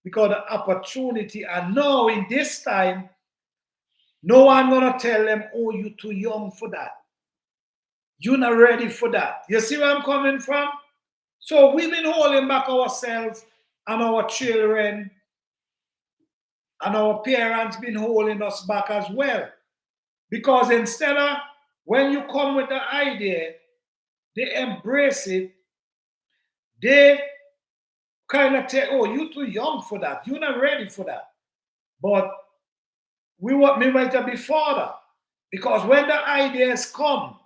Because the opportunity. And now in this time, no one gonna tell them, oh, you too young for that. You're not ready for that. You see where I'm coming from? So we've been holding back ourselves and our children and our parents been holding us back as well. Because instead of when you come with the idea, they embrace it, they kind of tell, oh, you're too young for that. You're not ready for that. But we want me right to be further. Because when the ideas come,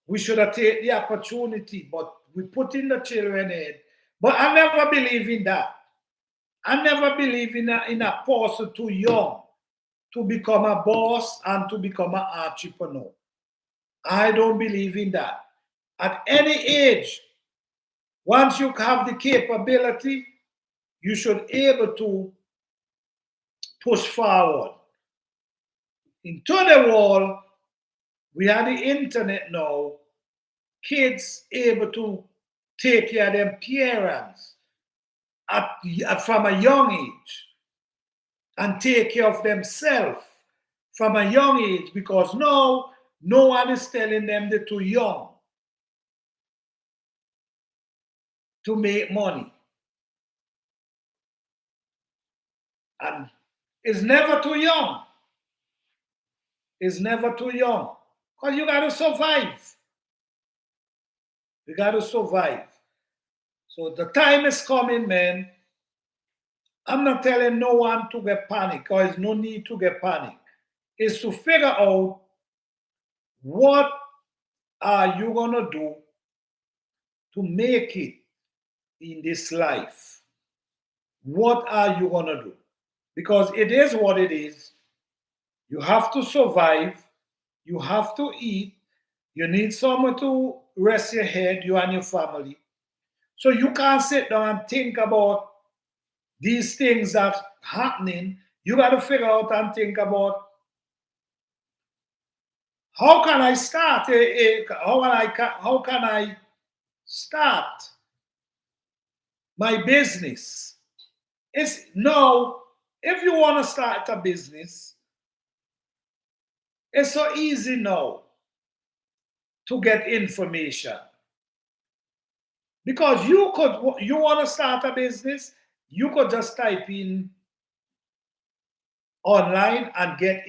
we should have taken the opportunity, but we put in the children in. But I never believe in that. I never believe in a person too young to become a boss and to become an entrepreneur. I don't believe in that. At any age, once you have the capability, you should be able to push forward. Into the world, we have the internet now, kids able to take care of their parents from a young age and take care of themselves from a young age, because now no one is telling them they're too young to make money. And it's never too young. It's never too young. Because you got to survive. You got to survive. So the time is coming, man. I'm not telling no one to get panic, because there's no need to get panic. It's to figure out what are you going to do to make it in this life. What are you going to do? Because it is what it is. You have to survive. You have to eat. You need someone to rest your head, you and your family. So you can't sit down and think about these things that are happening. You got to figure out and think about, how can I start? How can I start my business? It's no, if you want to start a business, it's so easy now to get information. Because you want to start a business, you could just type in online and get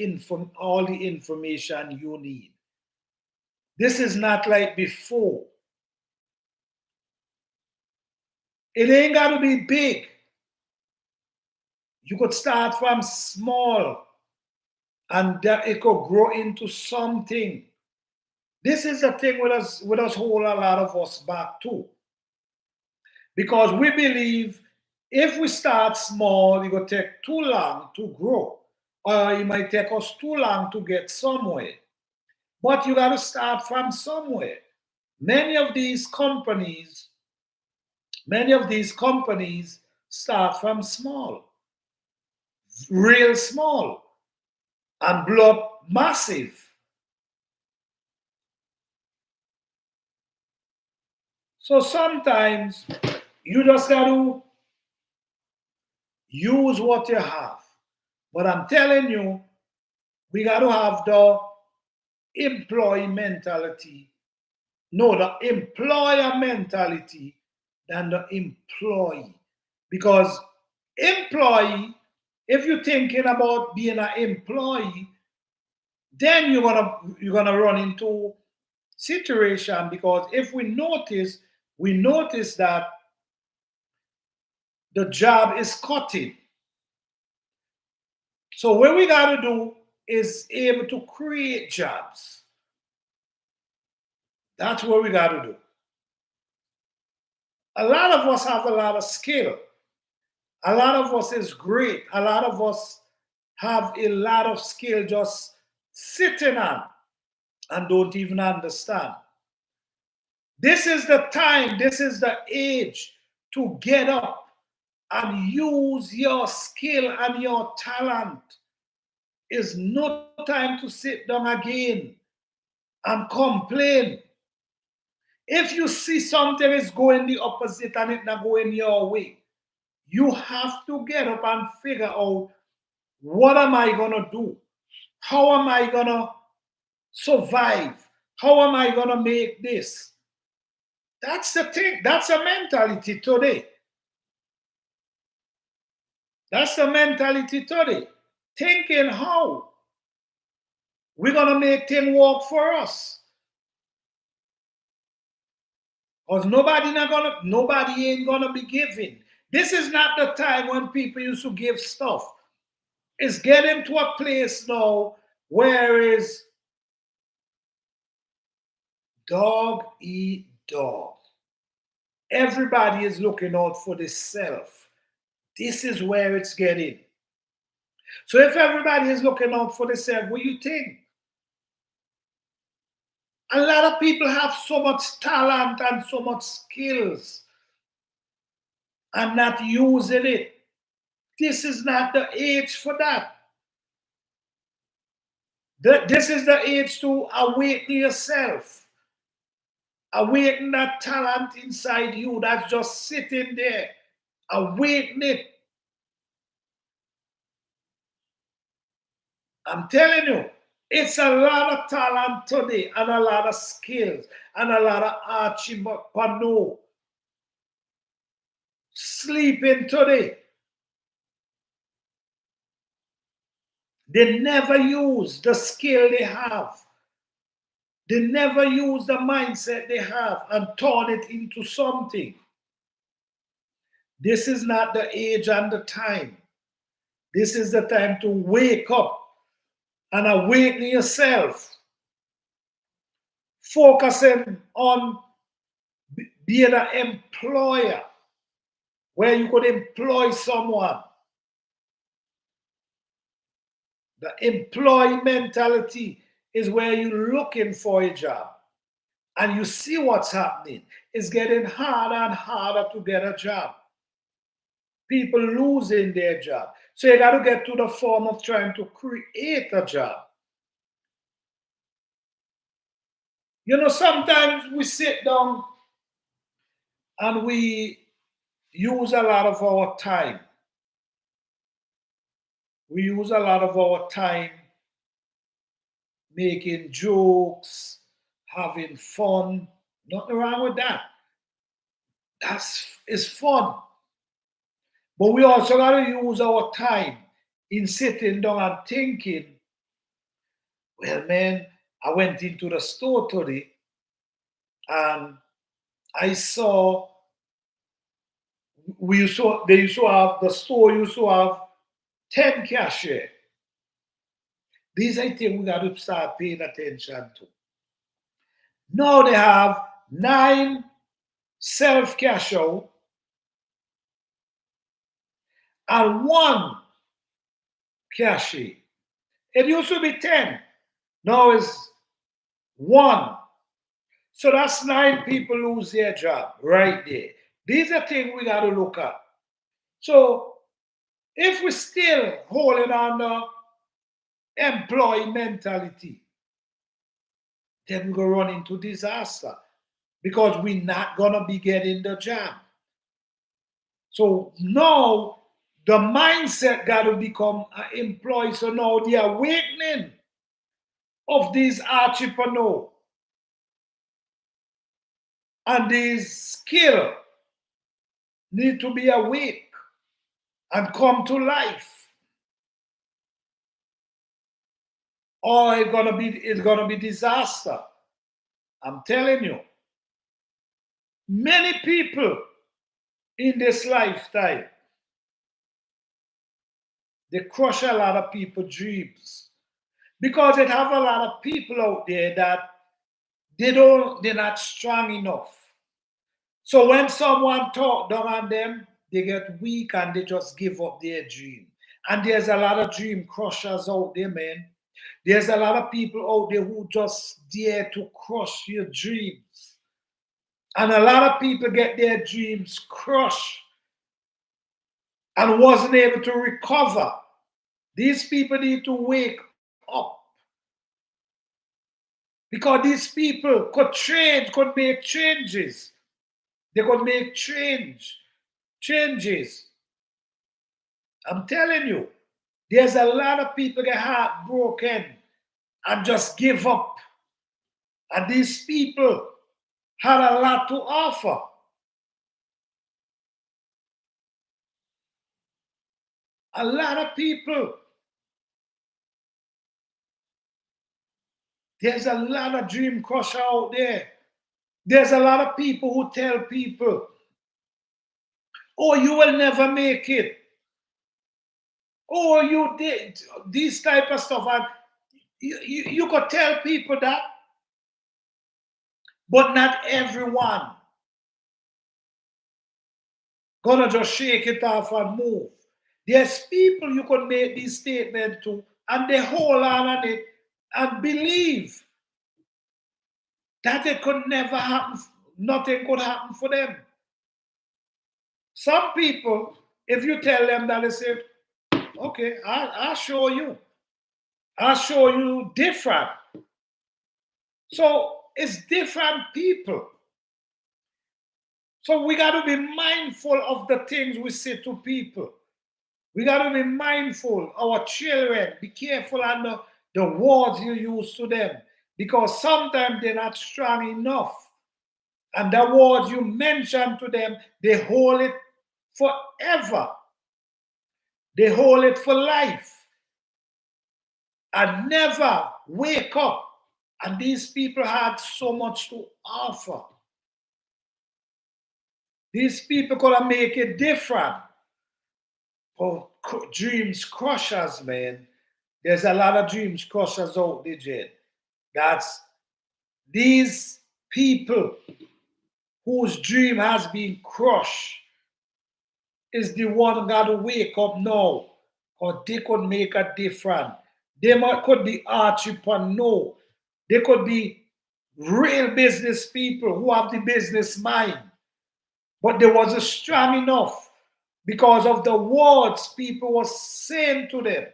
all the information you need. This is not like before. It ain't got to be big. You could start from small and it could grow into something. This is the thing with us hold a lot of us back too. Because we believe if we start small, it will take too long to grow. or it might take us too long to get somewhere. But you got to start from somewhere. Many of these companies, many of these companies start from small, real small, and blow up massive. So sometimes you just got to use what you have. But I'm telling you, we got to have the employee mentality. No, the employer mentality than the employee. Because employee, if you're thinking about being an employee, then you're gonna run into situation because if we notice that the job is cutting. So what we got to do is able to create jobs. That's what we got to do. A lot of us have a lot of skill. A lot of us is great. A lot of us have a lot of skill just sitting on and don't even understand. This is the time, this is the age to get up and use your skill and your talent. It's no time to sit down again and complain. If you see something is going the opposite and it not going your way, you have to get up and figure out what am I gonna do? How am I gonna survive? How am I gonna make this? That's the thing. That's a mentality today. That's the mentality today. Thinking how we're gonna make things work for us. Because nobody ain't gonna be giving. This is not the time when people used to give stuff. It's getting to a place now where is dog eat dog. Everybody is looking out for the self. This is where it's getting. So if everybody is looking out for the self, what do you think? A lot of people have so much talent and so much skills and not using it. This is not the age for that. This is the age to awaken yourself. Awaken that talent inside you that's just sitting there. Awaken it. I'm telling you, it's a lot of talent today and a lot of skills and a lot of archipano sleeping today. They never use the skill they have. They never use the mindset they have and turn it into something. This is not the age and the time. This is the time to wake up and awaken yourself. Focusing on being an employer where you could employ someone. The employee mentality is where you're looking for a job and you see what's happening. It's getting harder and harder to get a job. People losing their job. So you got to get to the form of trying to create a job. You know, sometimes we sit down and we use a lot of our time. We use a lot of our time making jokes, having fun. Nothing wrong with that. It's fun. But we also got to use our time in sitting down and thinking, well, man, I went into the store today and I saw they used to have the store used to have 10 cashier. These I think we got to start paying attention to. Now they have 9 self cash out and 1 cashier. It used to be 10. Now it's 1. So that's 9 people lose their job right there. These are things we got to look at. So if we still holding on the employee mentality, then we're going to run into disaster because we're not going to be getting the job. So now the mindset got to become an employee. So now the awakening of these entrepreneurs and these skill need to be awake and come to life, or it's gonna be disaster. I'm telling you, many people in this lifetime, they crush a lot of people's dreams because it have a lot of people out there that they're not strong enough. So when someone talk down on them, they get weak and they just give up their dream. And there's a lot of dream crushers out there, man. There's a lot of people out there who just dare to crush your dreams. And a lot of people get their dreams crushed and wasn't able to recover. These people need to wake up because these people could make changes. They could make changes. I'm telling you, there's a lot of people get heartbroken and just give up. And these people had a lot to offer. A lot of people, there's a lot of dream crusher out there. There's a lot of people who tell people, oh, you will never make it. Oh, you did this type of stuff. And you could tell people that, but not everyone gonna just shake it off and move. There's people you could make these statements to, and they hold on it and believe that it could never happen, nothing could happen for them. Some people, if you tell them that, they say, okay, I'll show you. I'll show you different. So it's different people. So we got to be mindful of the things we say to people. We got to be mindful. Our children, be careful on the words you use to them, because sometimes they're not strong enough. And the words you mention to them, they hold it forever. They hold it for life and never wake up. And these people had so much to offer. These people could have make it different. Oh, dreams crushers, man. There's a lot of dreams crushers out there, Jed. That's these people whose dream has been crushed is the one who got to wake up now, or they could make a difference. They could be entrepreneur. They could be real business people who have the business mind, but they wasn't strong enough because of the words people were saying to them,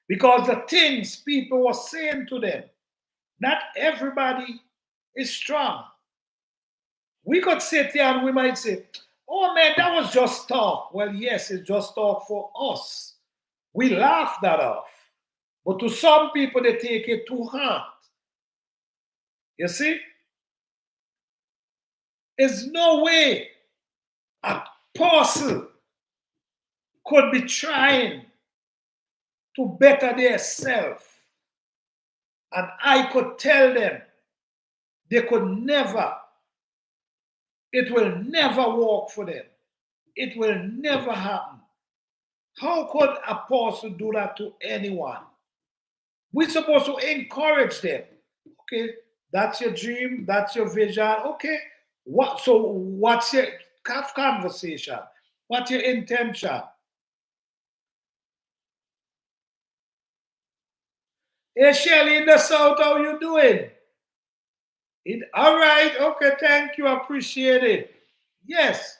because the things people were saying to them. Not everybody is strong. We could sit here and we might say, oh man, that was just talk. Well, yes, it's just talk for us. We laugh that off. But to some people, they take it too hard. You see? There's no way a person could be trying to better themselves. And I could tell them they could never, it will never work for them. It will never happen. How could a person do that to anyone? We're supposed to encourage them. Okay, that's your dream, that's your vision. Okay, what's your conversation? What's your intention? Hey, Shelly in the South, how you doing? All right, okay, thank you, appreciate it. Yes,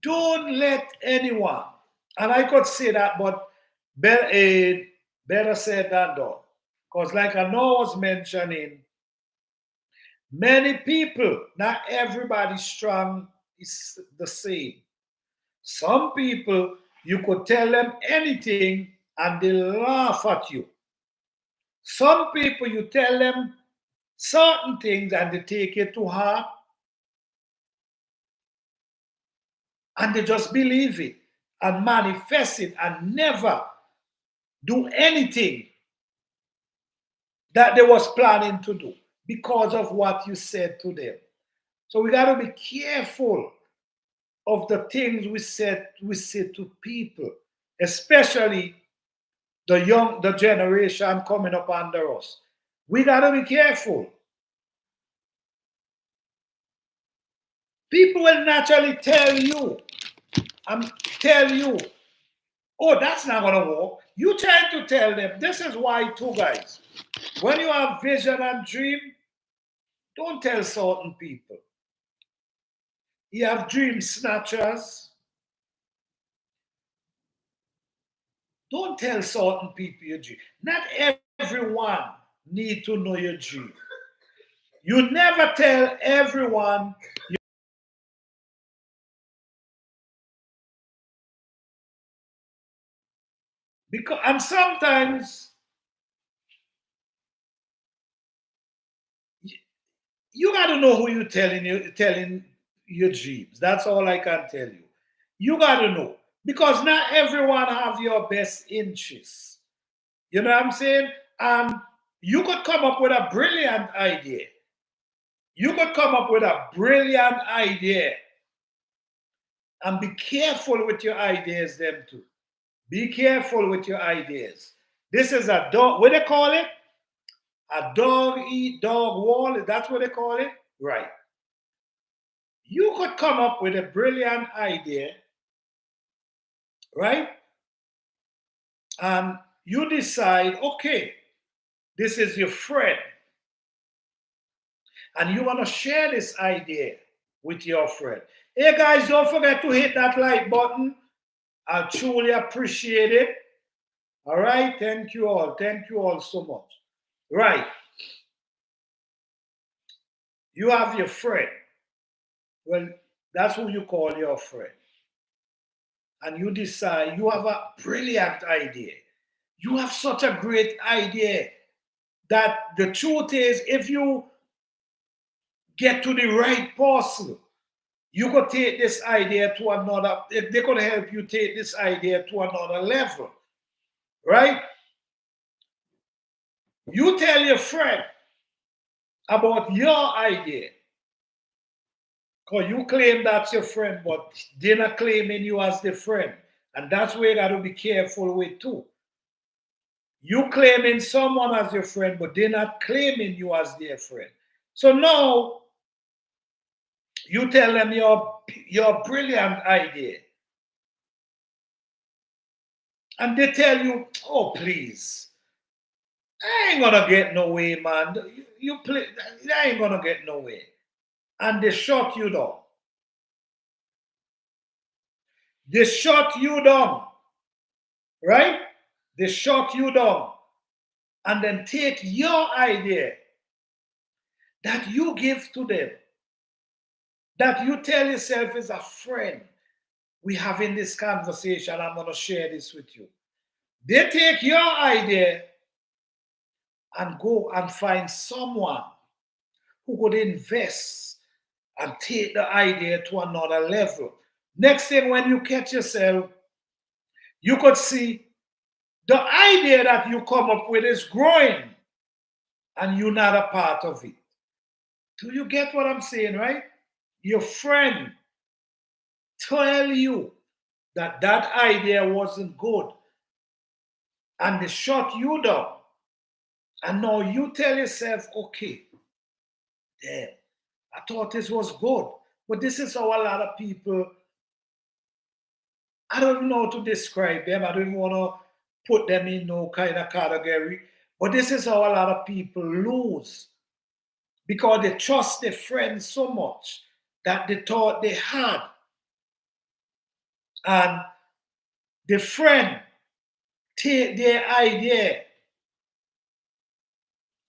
don't let anyone, and I could say that, but better said than done. Because, like I know I was mentioning, many people, not everybody strong is the same. Some people, you could tell them anything and they laugh at you. Some people, you tell them certain things and they take it to heart and they just believe it and manifest it and never do anything that they was planning to do because of what you said to them. So we got to be careful of the things we say to people, especially the generation coming up under us. We got to be careful. People will naturally tell you, tell you, oh, that's not going to work. You try to tell them, this is why too, guys. When you have vision and dream, don't tell certain people. You have dream snatchers. Don't tell certain people your dream. Not everyone need to know your dream. You never tell everyone because, and sometimes you got to know who you're telling your dreams. That's all I can tell you. You got to know because not everyone have your best interests. You know what I'm saying? And you could come up with a brilliant idea. You could come up with a brilliant idea and be careful with your ideas, them too. Be careful with your ideas. This is a dog, what they call it? A dog eat dog wall. That's what they call it? Right. You could come up with a brilliant idea, right? And you decide, okay, this is your friend. And you want to share this idea with your friend. Hey guys, don't forget to hit that like button. I truly appreciate it. All right, thank you all. Thank you all so much. Right, you have your friend. Well, that's who you call your friend. And you decide you have a brilliant idea. You have such a great idea that the truth is, if you get to the right person, you could take this idea to another, they could help you take this idea to another level, right? You tell your friend about your idea, because you claim that's your friend, but they're not claiming you as the friend. And that's where you got to be careful with too. You claiming someone as your friend, but they're not claiming you as their friend. So now you tell them your brilliant idea. And they tell you, oh, please, I ain't gonna get no way, man. You play, I ain't gonna get no way. And they shut you down. They shut you down, right? They shut you down. And then take your idea that you give to them, that you tell yourself is a friend. We having this conversation, I'm gonna share this with you. They take your idea and go and find someone who could invest and take the idea to another level. Next thing, when you catch yourself, you could see the idea that you come up with is growing and you're not a part of it. Do you get what I'm saying, right? Your friend tell you that that idea wasn't good and they shut you down. And now you tell yourself, okay, damn, I thought this was good. But this is how a lot of people, I don't even know how to describe them. I don't even want to put them in no kind of category. But this is how a lot of people lose because they trust their friends so much that they thought they had. And the friend take their idea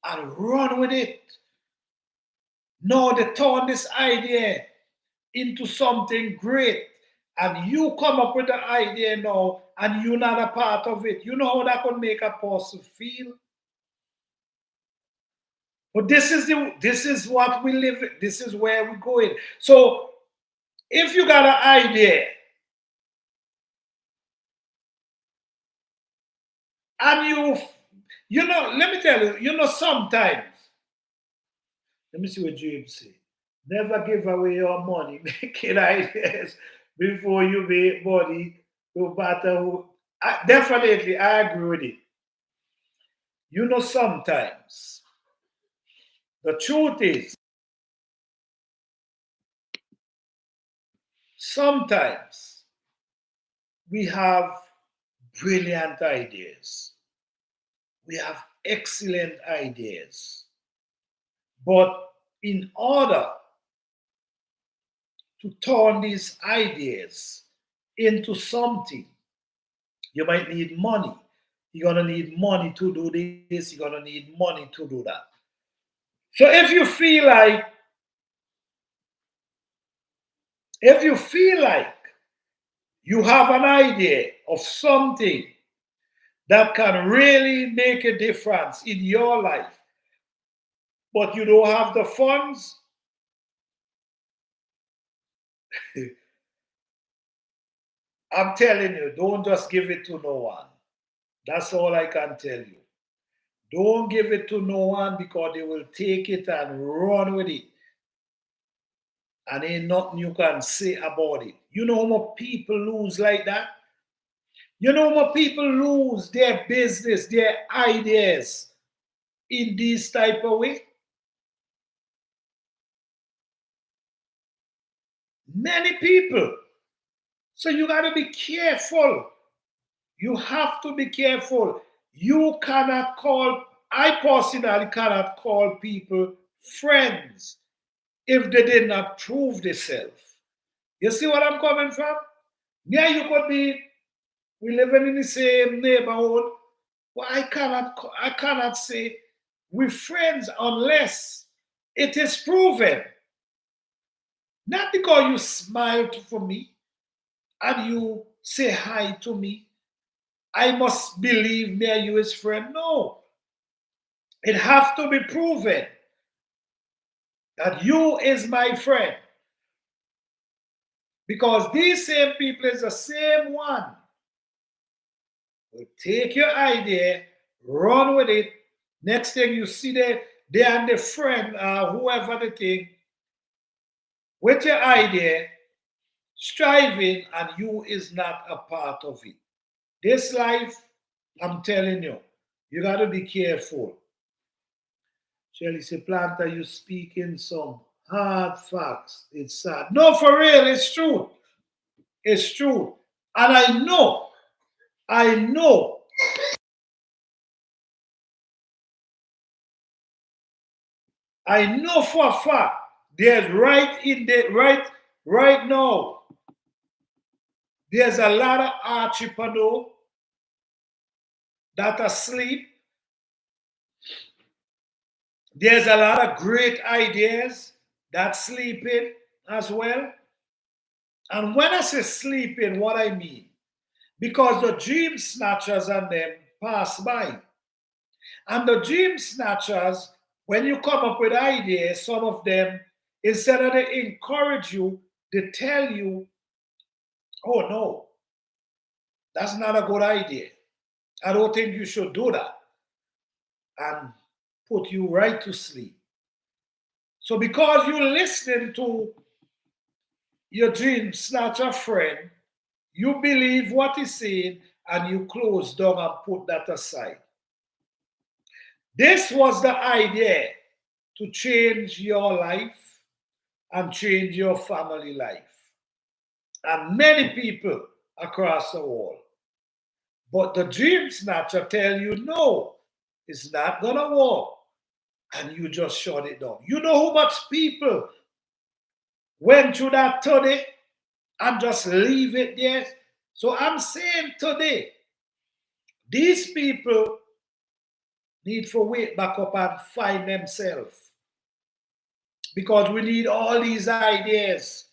and run with it. Now they turn this idea into something great. And you come up with the idea now and you're not a part of it. You know how that could make a person feel? But this is what we live in. This is where we're going. So if you got an idea and let me tell you, sometimes, let me see what James say. Never give away your money, making ideas before you make money, no matter who. Definitely, I agree with it. Sometimes the truth is, sometimes we have brilliant ideas. We have excellent ideas. But in order to turn these ideas into something, you might need money. You're going to need money to do this. You're going to need money to do that. So if you feel like you have an idea of something that can really make a difference in your life, but you don't have the funds, I'm telling you, don't just give it to no one. That's all I can tell you. Don't give it to no one because they will take it and run with it. And ain't nothing you can say about it. You know how much people lose like that? You know how much people lose their business, their ideas in this type of way? Many people. So you got to be careful. You have to be careful. You cannot I personally cannot call people friends if they did not prove themselves. You see what I'm coming from? Yeah, you could be, we living in the same neighborhood, but I cannot say we're friends unless it is proven. Not because you smiled for me and you say hi to me, I must believe me and you is friend. No. It have to be proven that you is my friend. Because these same people is the same one will take your idea, run with it. Next thing you see they and the friend, whoever the thing, with your idea, striving, and you is not a part of it. This life, I'm telling you, you got to be careful. Shelly say, Planter, you speaking some hard facts. It's sad. No, for real, it's true. It's true. And I know for a fact there's right now, there's a lot of entrepreneurs that are asleep. There's a lot of great ideas that sleeping as well. And when I say sleeping, what I mean, because the dream snatchers and them pass by. And the dream snatchers, when you come up with ideas, some of them, instead of they encourage you, they tell you, oh no, that's not a good idea. I don't think you should do that. And put you right to sleep. So because you're listening to your dream snatcher friend, you believe what he's saying and you close down and put that aside. This was the idea to change your life and change your family life. And many people across the world. But the dream snatcher tell you no. It's not gonna work. And you just shut it down. You know how much people went through that today and just leave it there? So I'm saying today, these people need to wake back up and find themselves. Because we need all these ideas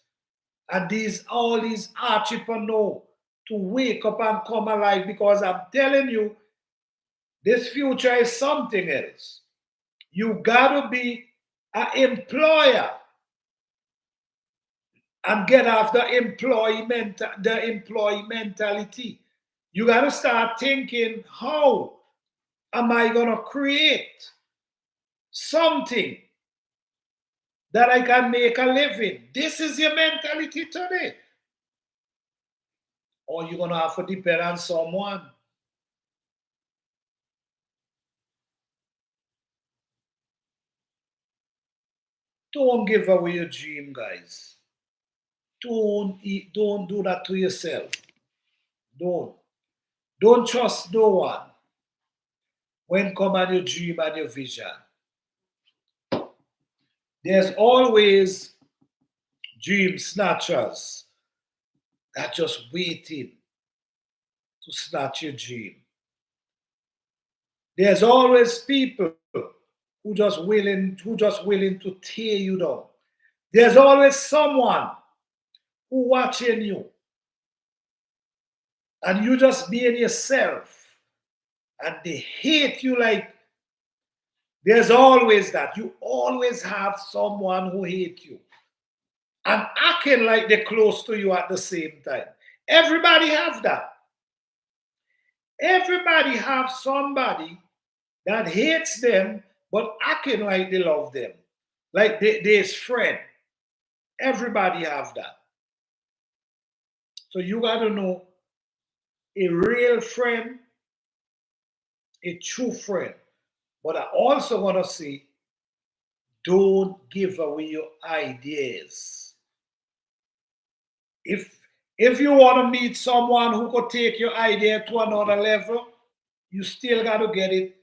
and all these entrepreneurs to wake up and come alive. Because I'm telling you, this future is something else. You gotta be an employer and get off the employee mentality. You gotta start thinking, how am I gonna create something that I can make a living? This is your mentality today. Or you're gonna have to depend on someone. Don't give away your dream, guys. Don't do that to yourself. Don't. Don't trust no one when come on your dream and your vision. There's always dream snatchers that just waiting to snatch your dream. There's always people who just willing to tear you down. There's always someone who watching you and you just being yourself and they hate you. Like, there's always that. You always have someone who hates you and acting like they're close to you at the same time. Everybody have that. Everybody have somebody that hates them but acting like they love them, like they're friend. Everybody have that. So you got to know a real friend, a true friend. But I also want to say, don't give away your ideas. If you want to meet someone who could take your idea to another level, you still got to get it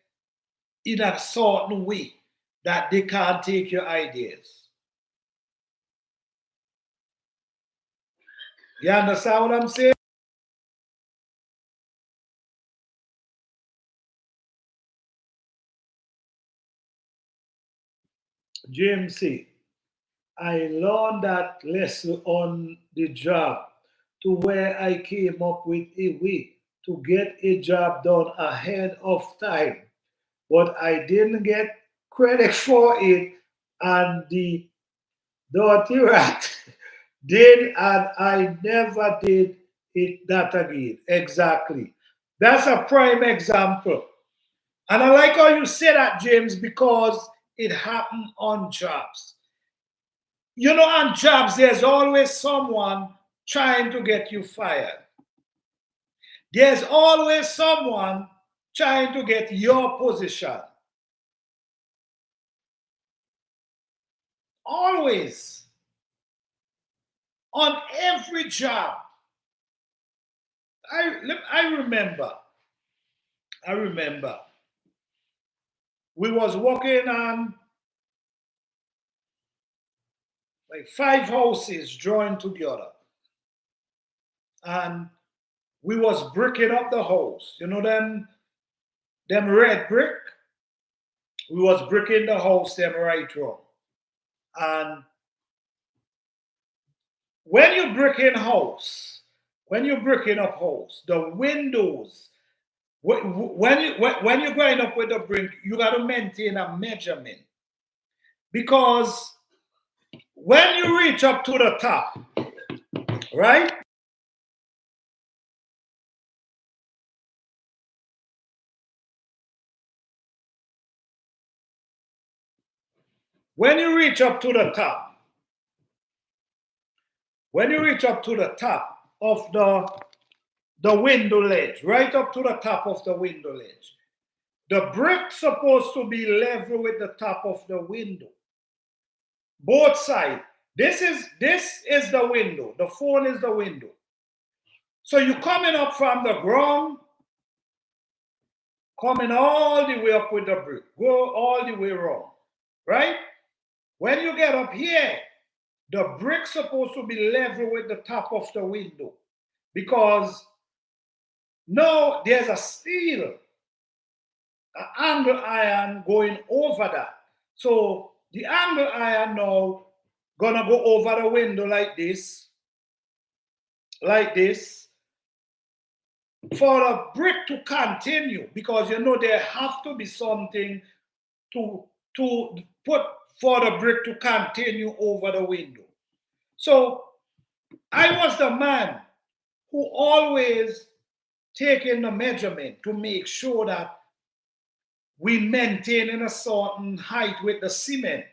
in a certain way that they can't take your ideas. You understand what I'm saying? James C. I learned that lesson on the job to where I came up with a way to get a job done ahead of time. But I didn't get credit for it, and the dirty rat did, and I never did it that again. Exactly. That's a prime example. And I like how you say that, James, because it happened on jobs. You know, on jobs, there's always someone trying to get you fired. There's always someone trying to get your position. Always. On every job. I remember. I remember. We was working on like 5 houses joined together. And we was bricking up the house. You know them red brick? We was bricking the house them right wrong. And when you bricking house, when you're bricking up house, the windows, when you're going up with the brick, you got to maintain a measurement. Because when you reach up to the top, right? When you reach up to the top, when you reach up to the top of the window ledge, right up to the top of the window ledge, the brick's supposed to be level with the top of the window. Both sides. This is the window. The phone is the window. So you're coming up from the ground coming all the way up with the brick, go all the way around, right? When you get up here, the brick's supposed to be level with the top of the window because now there's a steel, an angle iron going over that. So the angle iron now gonna go over the window like this, for a brick to continue, because you know there have to be something to put for the brick to continue over the window. So I was the man who always taking the measurement to make sure that we maintain in a certain height with the cement.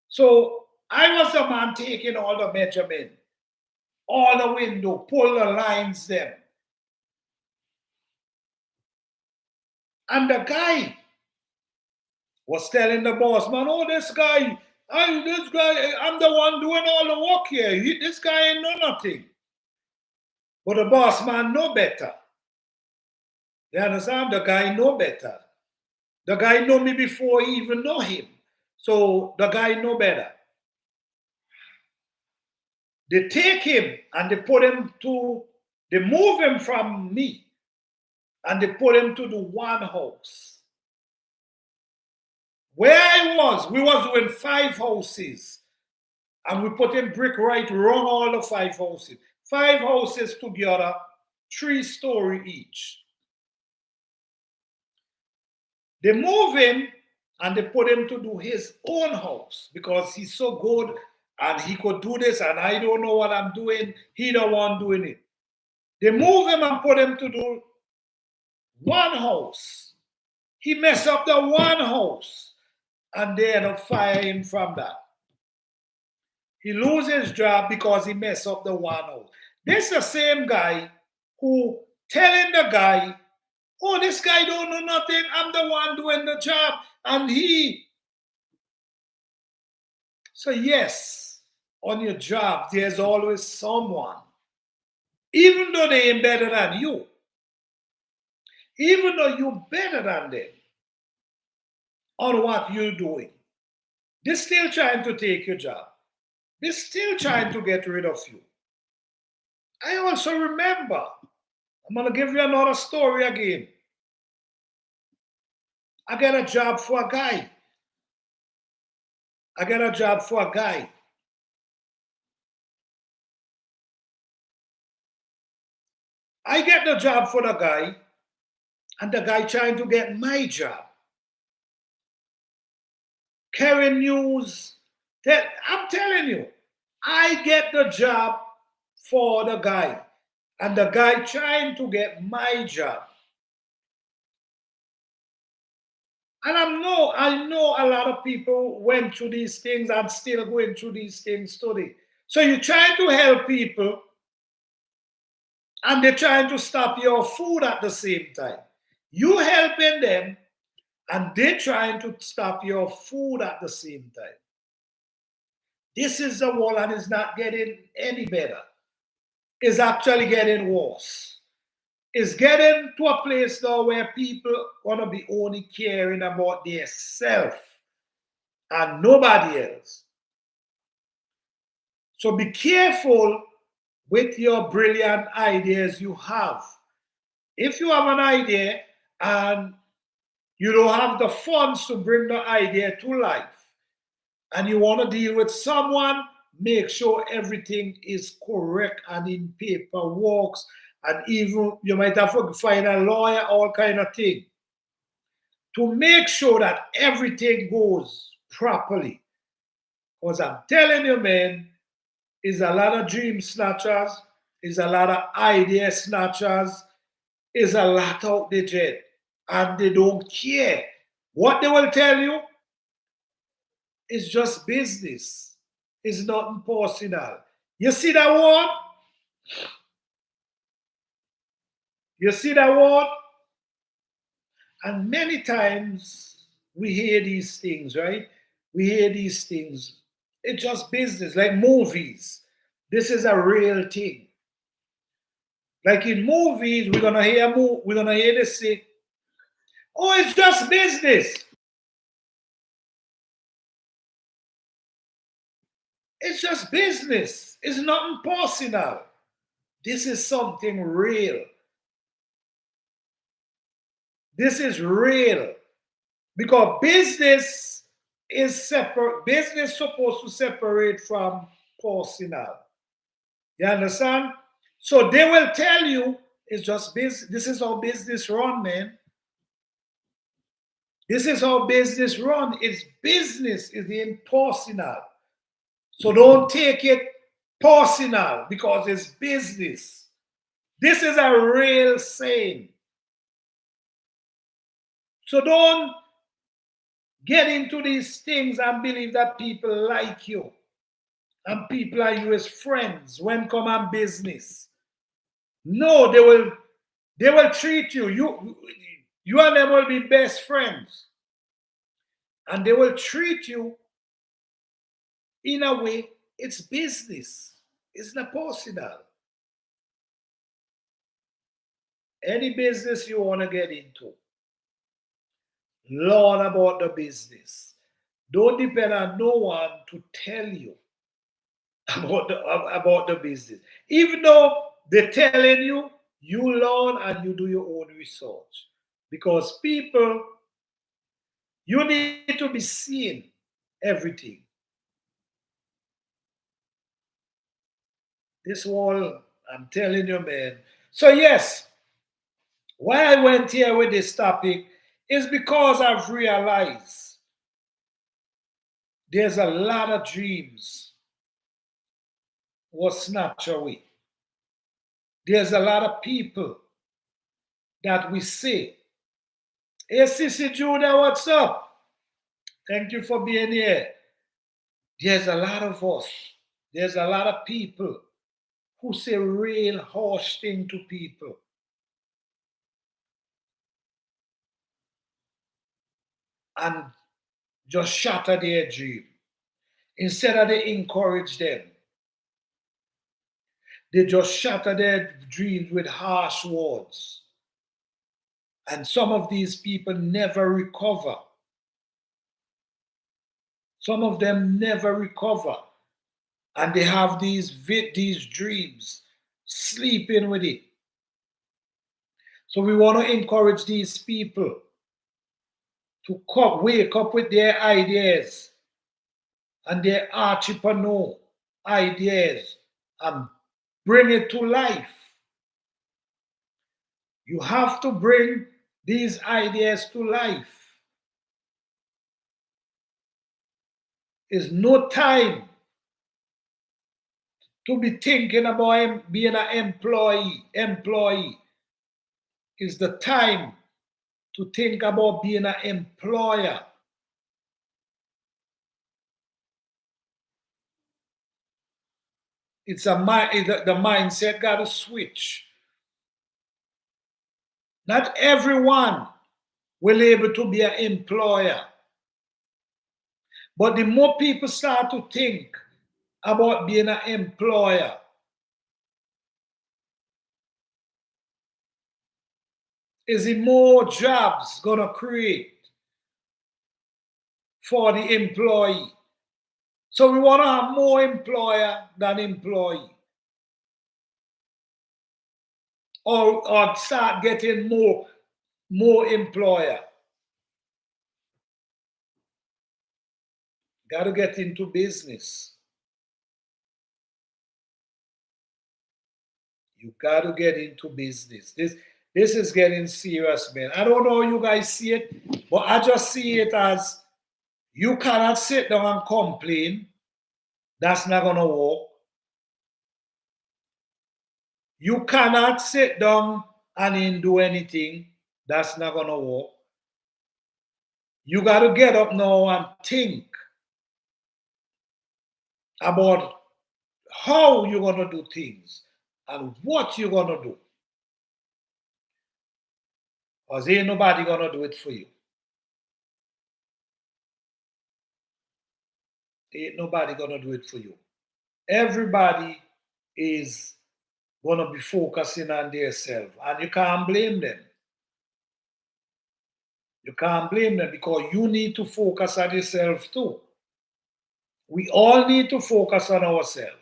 So I was the man taking all the measurement, all the window, pull the lines them. And the guy was telling the boss man, oh, this guy, I'm the one doing all the work here. This guy ain't know nothing. But the boss man know better. You understand? The guy know better. The guy know me before he even know him. So the guy know better. They take him and they move him from me and they put him to the one house. Where I was, we was doing 5 houses. And we put in brick right around all the 5 houses. 5 houses together, 3-story each. They move him and they put him to do his own house because he's so good and he could do this and I don't know what I'm doing. He the one doing it. They move him and put him to do one house. He messed up the one house and they end up firing him from that. He loses his job because he messed up the one house. This is the same guy who telling the guy, oh, this guy don't know nothing. I'm the one doing the job. And so yes, on your job, there's always someone, even though they ain't better than you, even though you're better than them on what you're doing, they're still trying to take your job. They're still trying to get rid of you. I also remember, I'm going to give you another story again. I get a job for a guy. I get the job for the guy, and the guy trying to get my job. Carrying news. I'm telling you, I get the job for the guy, and the guy trying to get my job. And I know a lot of people went through these things and still going through these things today. So you're trying to help people, and they're trying to stop your food at the same time. You helping them, and they're trying to stop your food at the same time. This is the world, and it's not getting any better. It's actually getting worse. It's getting to a place now where people want to be only caring about their self and nobody else. So be careful with your brilliant ideas you have. If you have an idea and you don't have the funds to bring the idea to life, and you want to deal with someone, make sure everything is correct and in paperwork, and even you might have to find a lawyer, all kind of thing, to make sure that everything goes properly. Because I'm telling you, man, is a lot of dream snatchers, is a lot of idea snatchers, is a lot out there, and they don't care. What they will tell you is just business. It's nothing personal. You see that word? You see that word? And many times we hear these things, right? We hear these things. It's just business, like movies. This is a real thing. Like in movies, we're gonna hear this say, Oh, it's just business. It's just business. It's nothing personal. This is something real. This is real. Because business is separate. Business supposed to separate from personal. You understand? So they will tell you it's just business. This is how business run, man. This is how business run. It's business is the impersonal. So don't take it personal because it's business. This is a real saying. So don't get into these things and believe that people like you and people are you as friends when come on business. No, they will treat you. You and them will be best friends. And they will treat you in a way it's business. It's not personal. Any business you want to get into, learn about the business. Don't depend on no one to tell you about the business. Even though they're telling you, you learn and you do your own research. Because people, you need to be seeing everything. This wall, I'm telling you, man. So, yes, why I went here with this topic is because I've realized there's a lot of dreams was snatched away. There's a lot of people that we see. Hey, Sissy Judah, what's up? Thank you for being here. There's a lot of us. There's a lot of people who say real harsh thing to people. And just shatter their dream. Instead of they encourage them, they just shatter their dreams with harsh words. And some of these people never recover. Some of them never recover. And they have these dreams, sleeping with it. So we want to encourage these people to wake up with their ideas and their entrepreneur ideas and bring it to life. You have to bring these ideas to life. It's no time to be thinking about being an employee. It's the time to think about being an employer. It's the mindset got to switch. Not everyone will able to be an employer. But the more people start to think about being an employer, is the more jobs gonna create for the employee. So we want to have more employer than employee. Or start getting more employer. Got to get into business. You got to get into business. This is getting serious, man. I don't know how you guys see it, but I just see it as you cannot sit down and complain. That's not going to work. You cannot sit down and ain't do anything. That's not going to work. You got to get up now and think about how you're going to do things and what you're going to do. Because ain't nobody going to do it for you. Ain't nobody going to do it for you. Everybody is going to be focusing on themselves, and you can't blame them. You can't blame them because you need to focus on yourself too. We all need to focus on ourselves.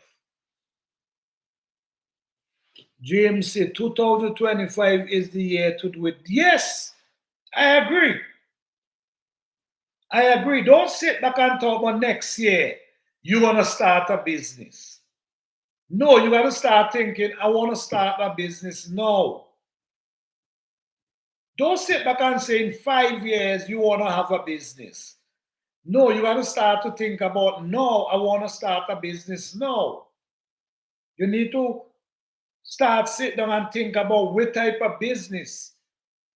James said 2025 is the year to do it. Yes, I agree. I agree. Don't sit back and talk about next year you're going to start a business. No, you got to start thinking, I want to start a business now. Don't sit back and say in 5 years you want to have a business. No, you got to start to think about, no, I want to start a business now. You need to start sit down and think about what type of business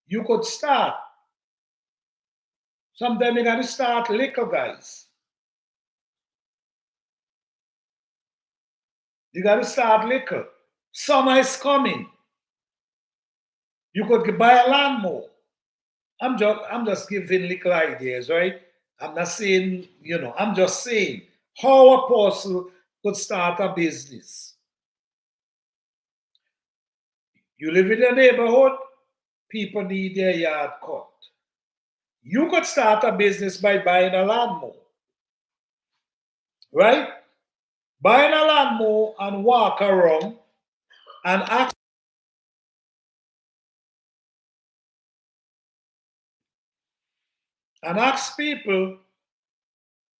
you could start. Sometimes you got to start little, guys. You got to start little. Summer is coming. You could buy a lawnmower. I'm just giving little ideas, right? I'm not saying, I'm just saying how a person could start a business. You live in a neighborhood, people need their yard cut. You could start a business by buying a lawnmower, right? Buying a lawnmower and walk around and ask people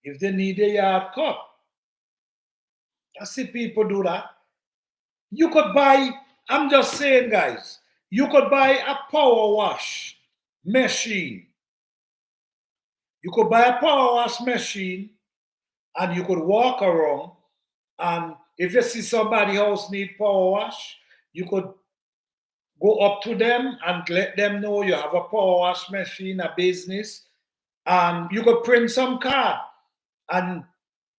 if they need a yard cut. I see people do that. You could buy, I'm just saying, guys, you could buy a power wash machine. You could buy a power wash machine and you could walk around, and if you see somebody else need power wash, you could go up to them and let them know you have a power wash machine, a business, and you could print some card and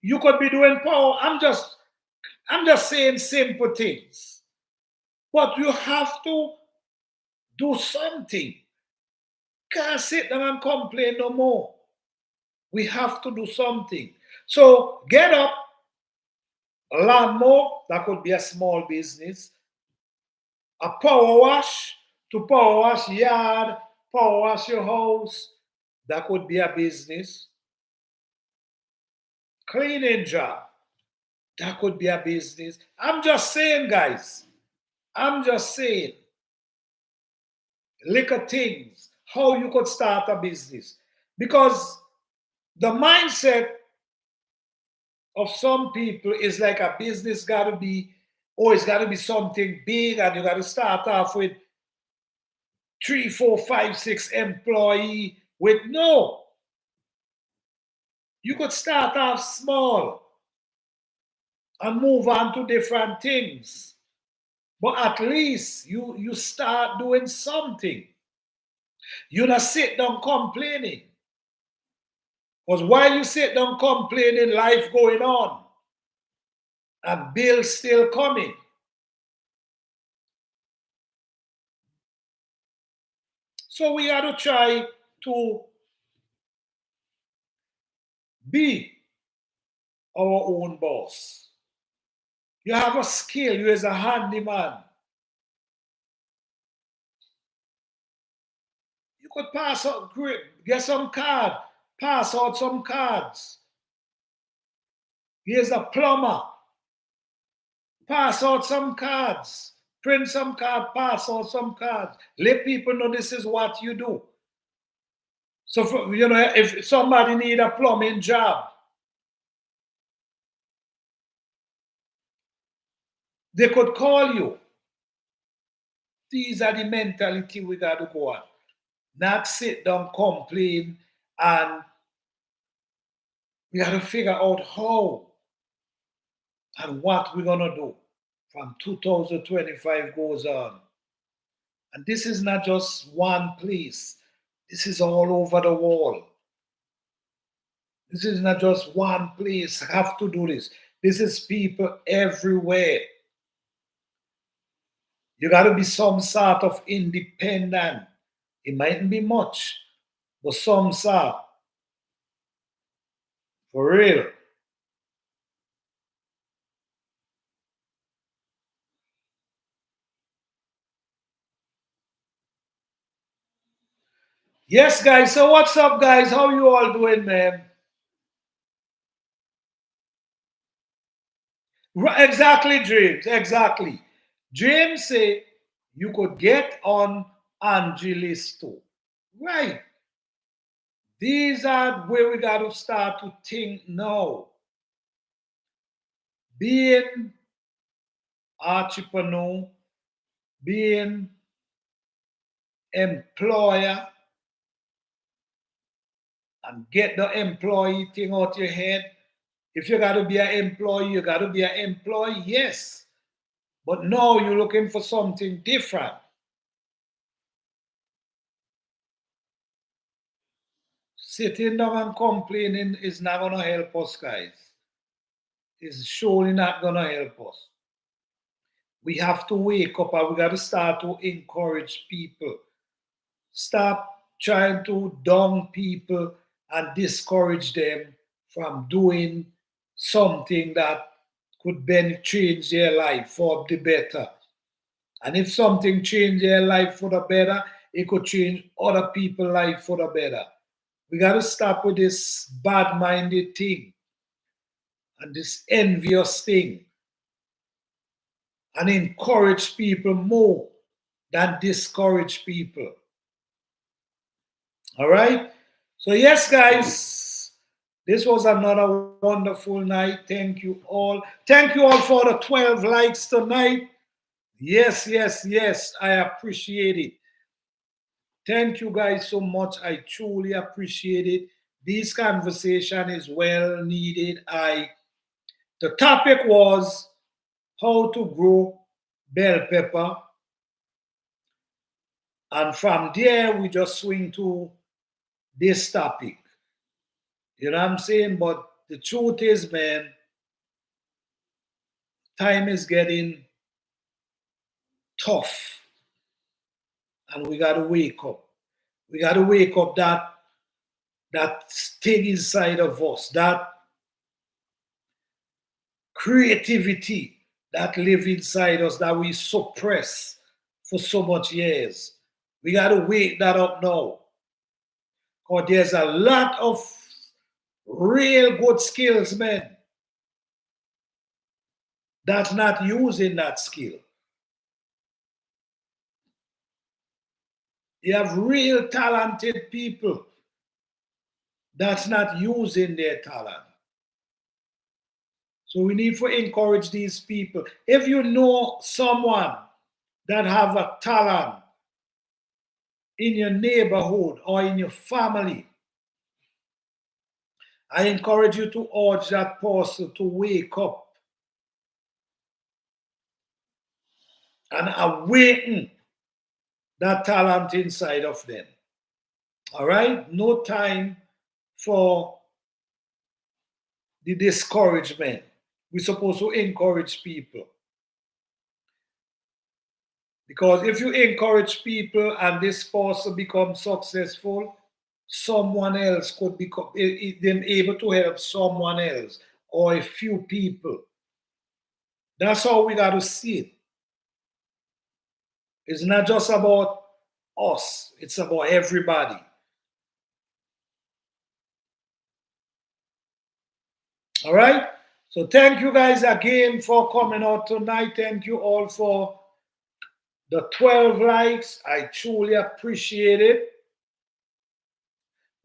you could be doing power. I'm just saying simple things. But you have to do something. Can't sit down and complain no more. We have to do something. So get up, lawnmower, that could be a small business. A power wash to power wash yard, power wash your house, that could be a business. Cleaning job, that could be a business. I'm just saying, guys. I'm just saying. Little things, how you could start a business. Because the mindset of some people is like a business got to be, oh, it's got to be something big and you got to start off with 3, 4, 5, 6 employee with no. You could start off small and move on to different things. But at least you start doing something. You not sit down complaining. Because while you sit down complaining, life going on and bills still coming. So we got to try to be our own boss. You have a skill, you as a handyman. You could pass out, get some card, pass out some cards. Here's a plumber. Pass out some cards. Print some card, pass out some cards. Let people know this is what you do. So, if somebody need a plumbing job, they could call you. These are the mentality we got to go on. Not sit down, complain, and we got to figure out how and what we're going to do from 2025 goes on. And this is not just one place. This is all over the world. This is not just one place. Have to do this. This is people everywhere. You got to be some sort of independent. It mightn't be much, but some sort. For real. Yes, guys. So what's up, guys? How you all doing, man? Exactly, James. Exactly. James say you could get on Angelis too. Right. These are where we got to start to think now. Being entrepreneur, being employer, and get the employee thing out your head. If you got to be an employee, you got to be an employee, yes. But now you're looking for something different. Sitting down and complaining is not going to help us, guys. It's surely not going to help us. We have to wake up and we got to start to encourage people. Stop trying to down people and discourage them from doing something that could change their life for the better. And if something change their life for the better, it could change other people's life for the better. We got to stop with this bad-minded thing and this envious thing and encourage people more than discourage people. All right? So, yes, guys, this was another wonderful night. Thank you all. Thank you all for the 12 likes tonight. Yes, yes, yes. I appreciate it. Thank you guys so much. I truly appreciate it. This conversation is well needed. The topic was how to grow bell pepper. And from there, we just swing to this topic. You know what I'm saying? But the truth is, man, time is getting tough. And we gotta wake up. We gotta wake up that thing inside of us, that creativity that live inside us that we suppress for so much years. We got to wake that up now. Because there's a lot of real good skills, man, that's not using that skill. You have real talented people that's not using their talent. So we need to encourage these people. If you know someone that have a talent in your neighborhood or in your family, I encourage you to urge that person to wake up and awaken that talent inside of them. All right? No time for the discouragement. We're supposed to encourage people. Because if you encourage people and this person becomes successful, someone else could become them able to help someone else or a few people. That's how we got to see it. It's not just about us, it's about everybody. All right? So thank you guys again for coming out tonight. Thank you all for the 12 likes. I truly appreciate it.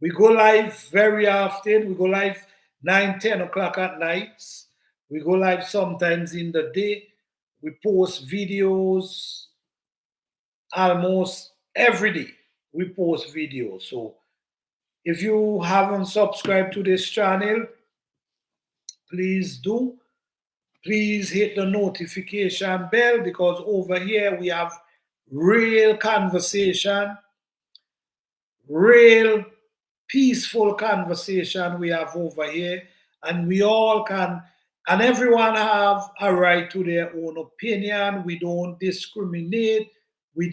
We go live very often. We go live 9, 10 o'clock at nights. We go live sometimes in the day. We post videos almost every day. We post videos. So if you haven't subscribed to this channel, please do. Please hit the notification bell because over here we have real conversation, real peaceful conversation we have over here, and we all can, and everyone have a right to their own opinion. We don't discriminate. We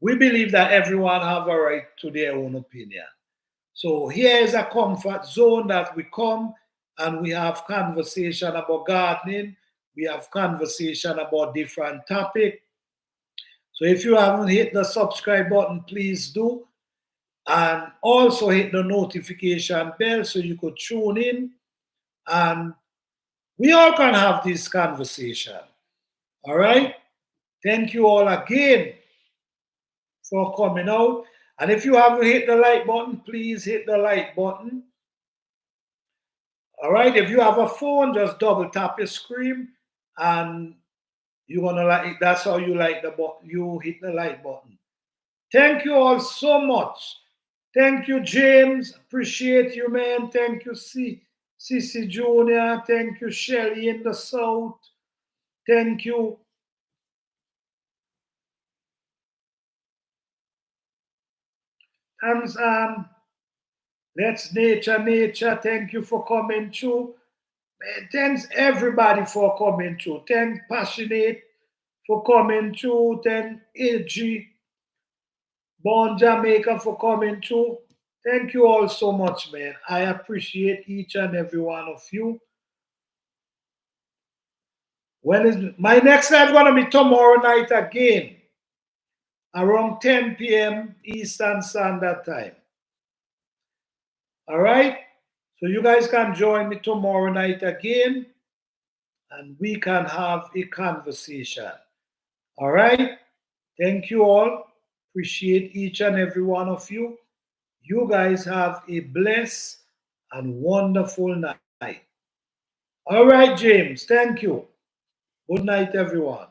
believe that everyone have a right to their own opinion. So here is a comfort zone that we come and we have conversation about gardening. We have conversation about different topics. So if you haven't hit the subscribe button, please do. And also hit the notification bell so you could tune in and we all can have this conversation. All right? Thank you all again for coming out. And if you haven't hit the like button, please hit the like button. All right? If you have a phone, just double tap your screen and you're gonna like that's how you like the button. You hit the like button. Thank you all so much. Thank you, James. Appreciate you, man. Thank you, Cici Junior. Thank you, Shelly in the South. Thank you. Thanks, Let's Nature. Thank you for coming through. Thanks everybody for coming through. Thanks Passionate for coming through. Thanks AG Born Jamaica for coming through. Thank you all so much, man. I appreciate each and every one of you. When is my next live gonna be tomorrow night again, around 10 p.m. Eastern Standard Time. All right. So you guys can join me tomorrow night again, and we can have a conversation. All right. Thank you all. Appreciate each and every one of you. You guys have a blessed and wonderful night. All right, James. Thank you. Good night, everyone.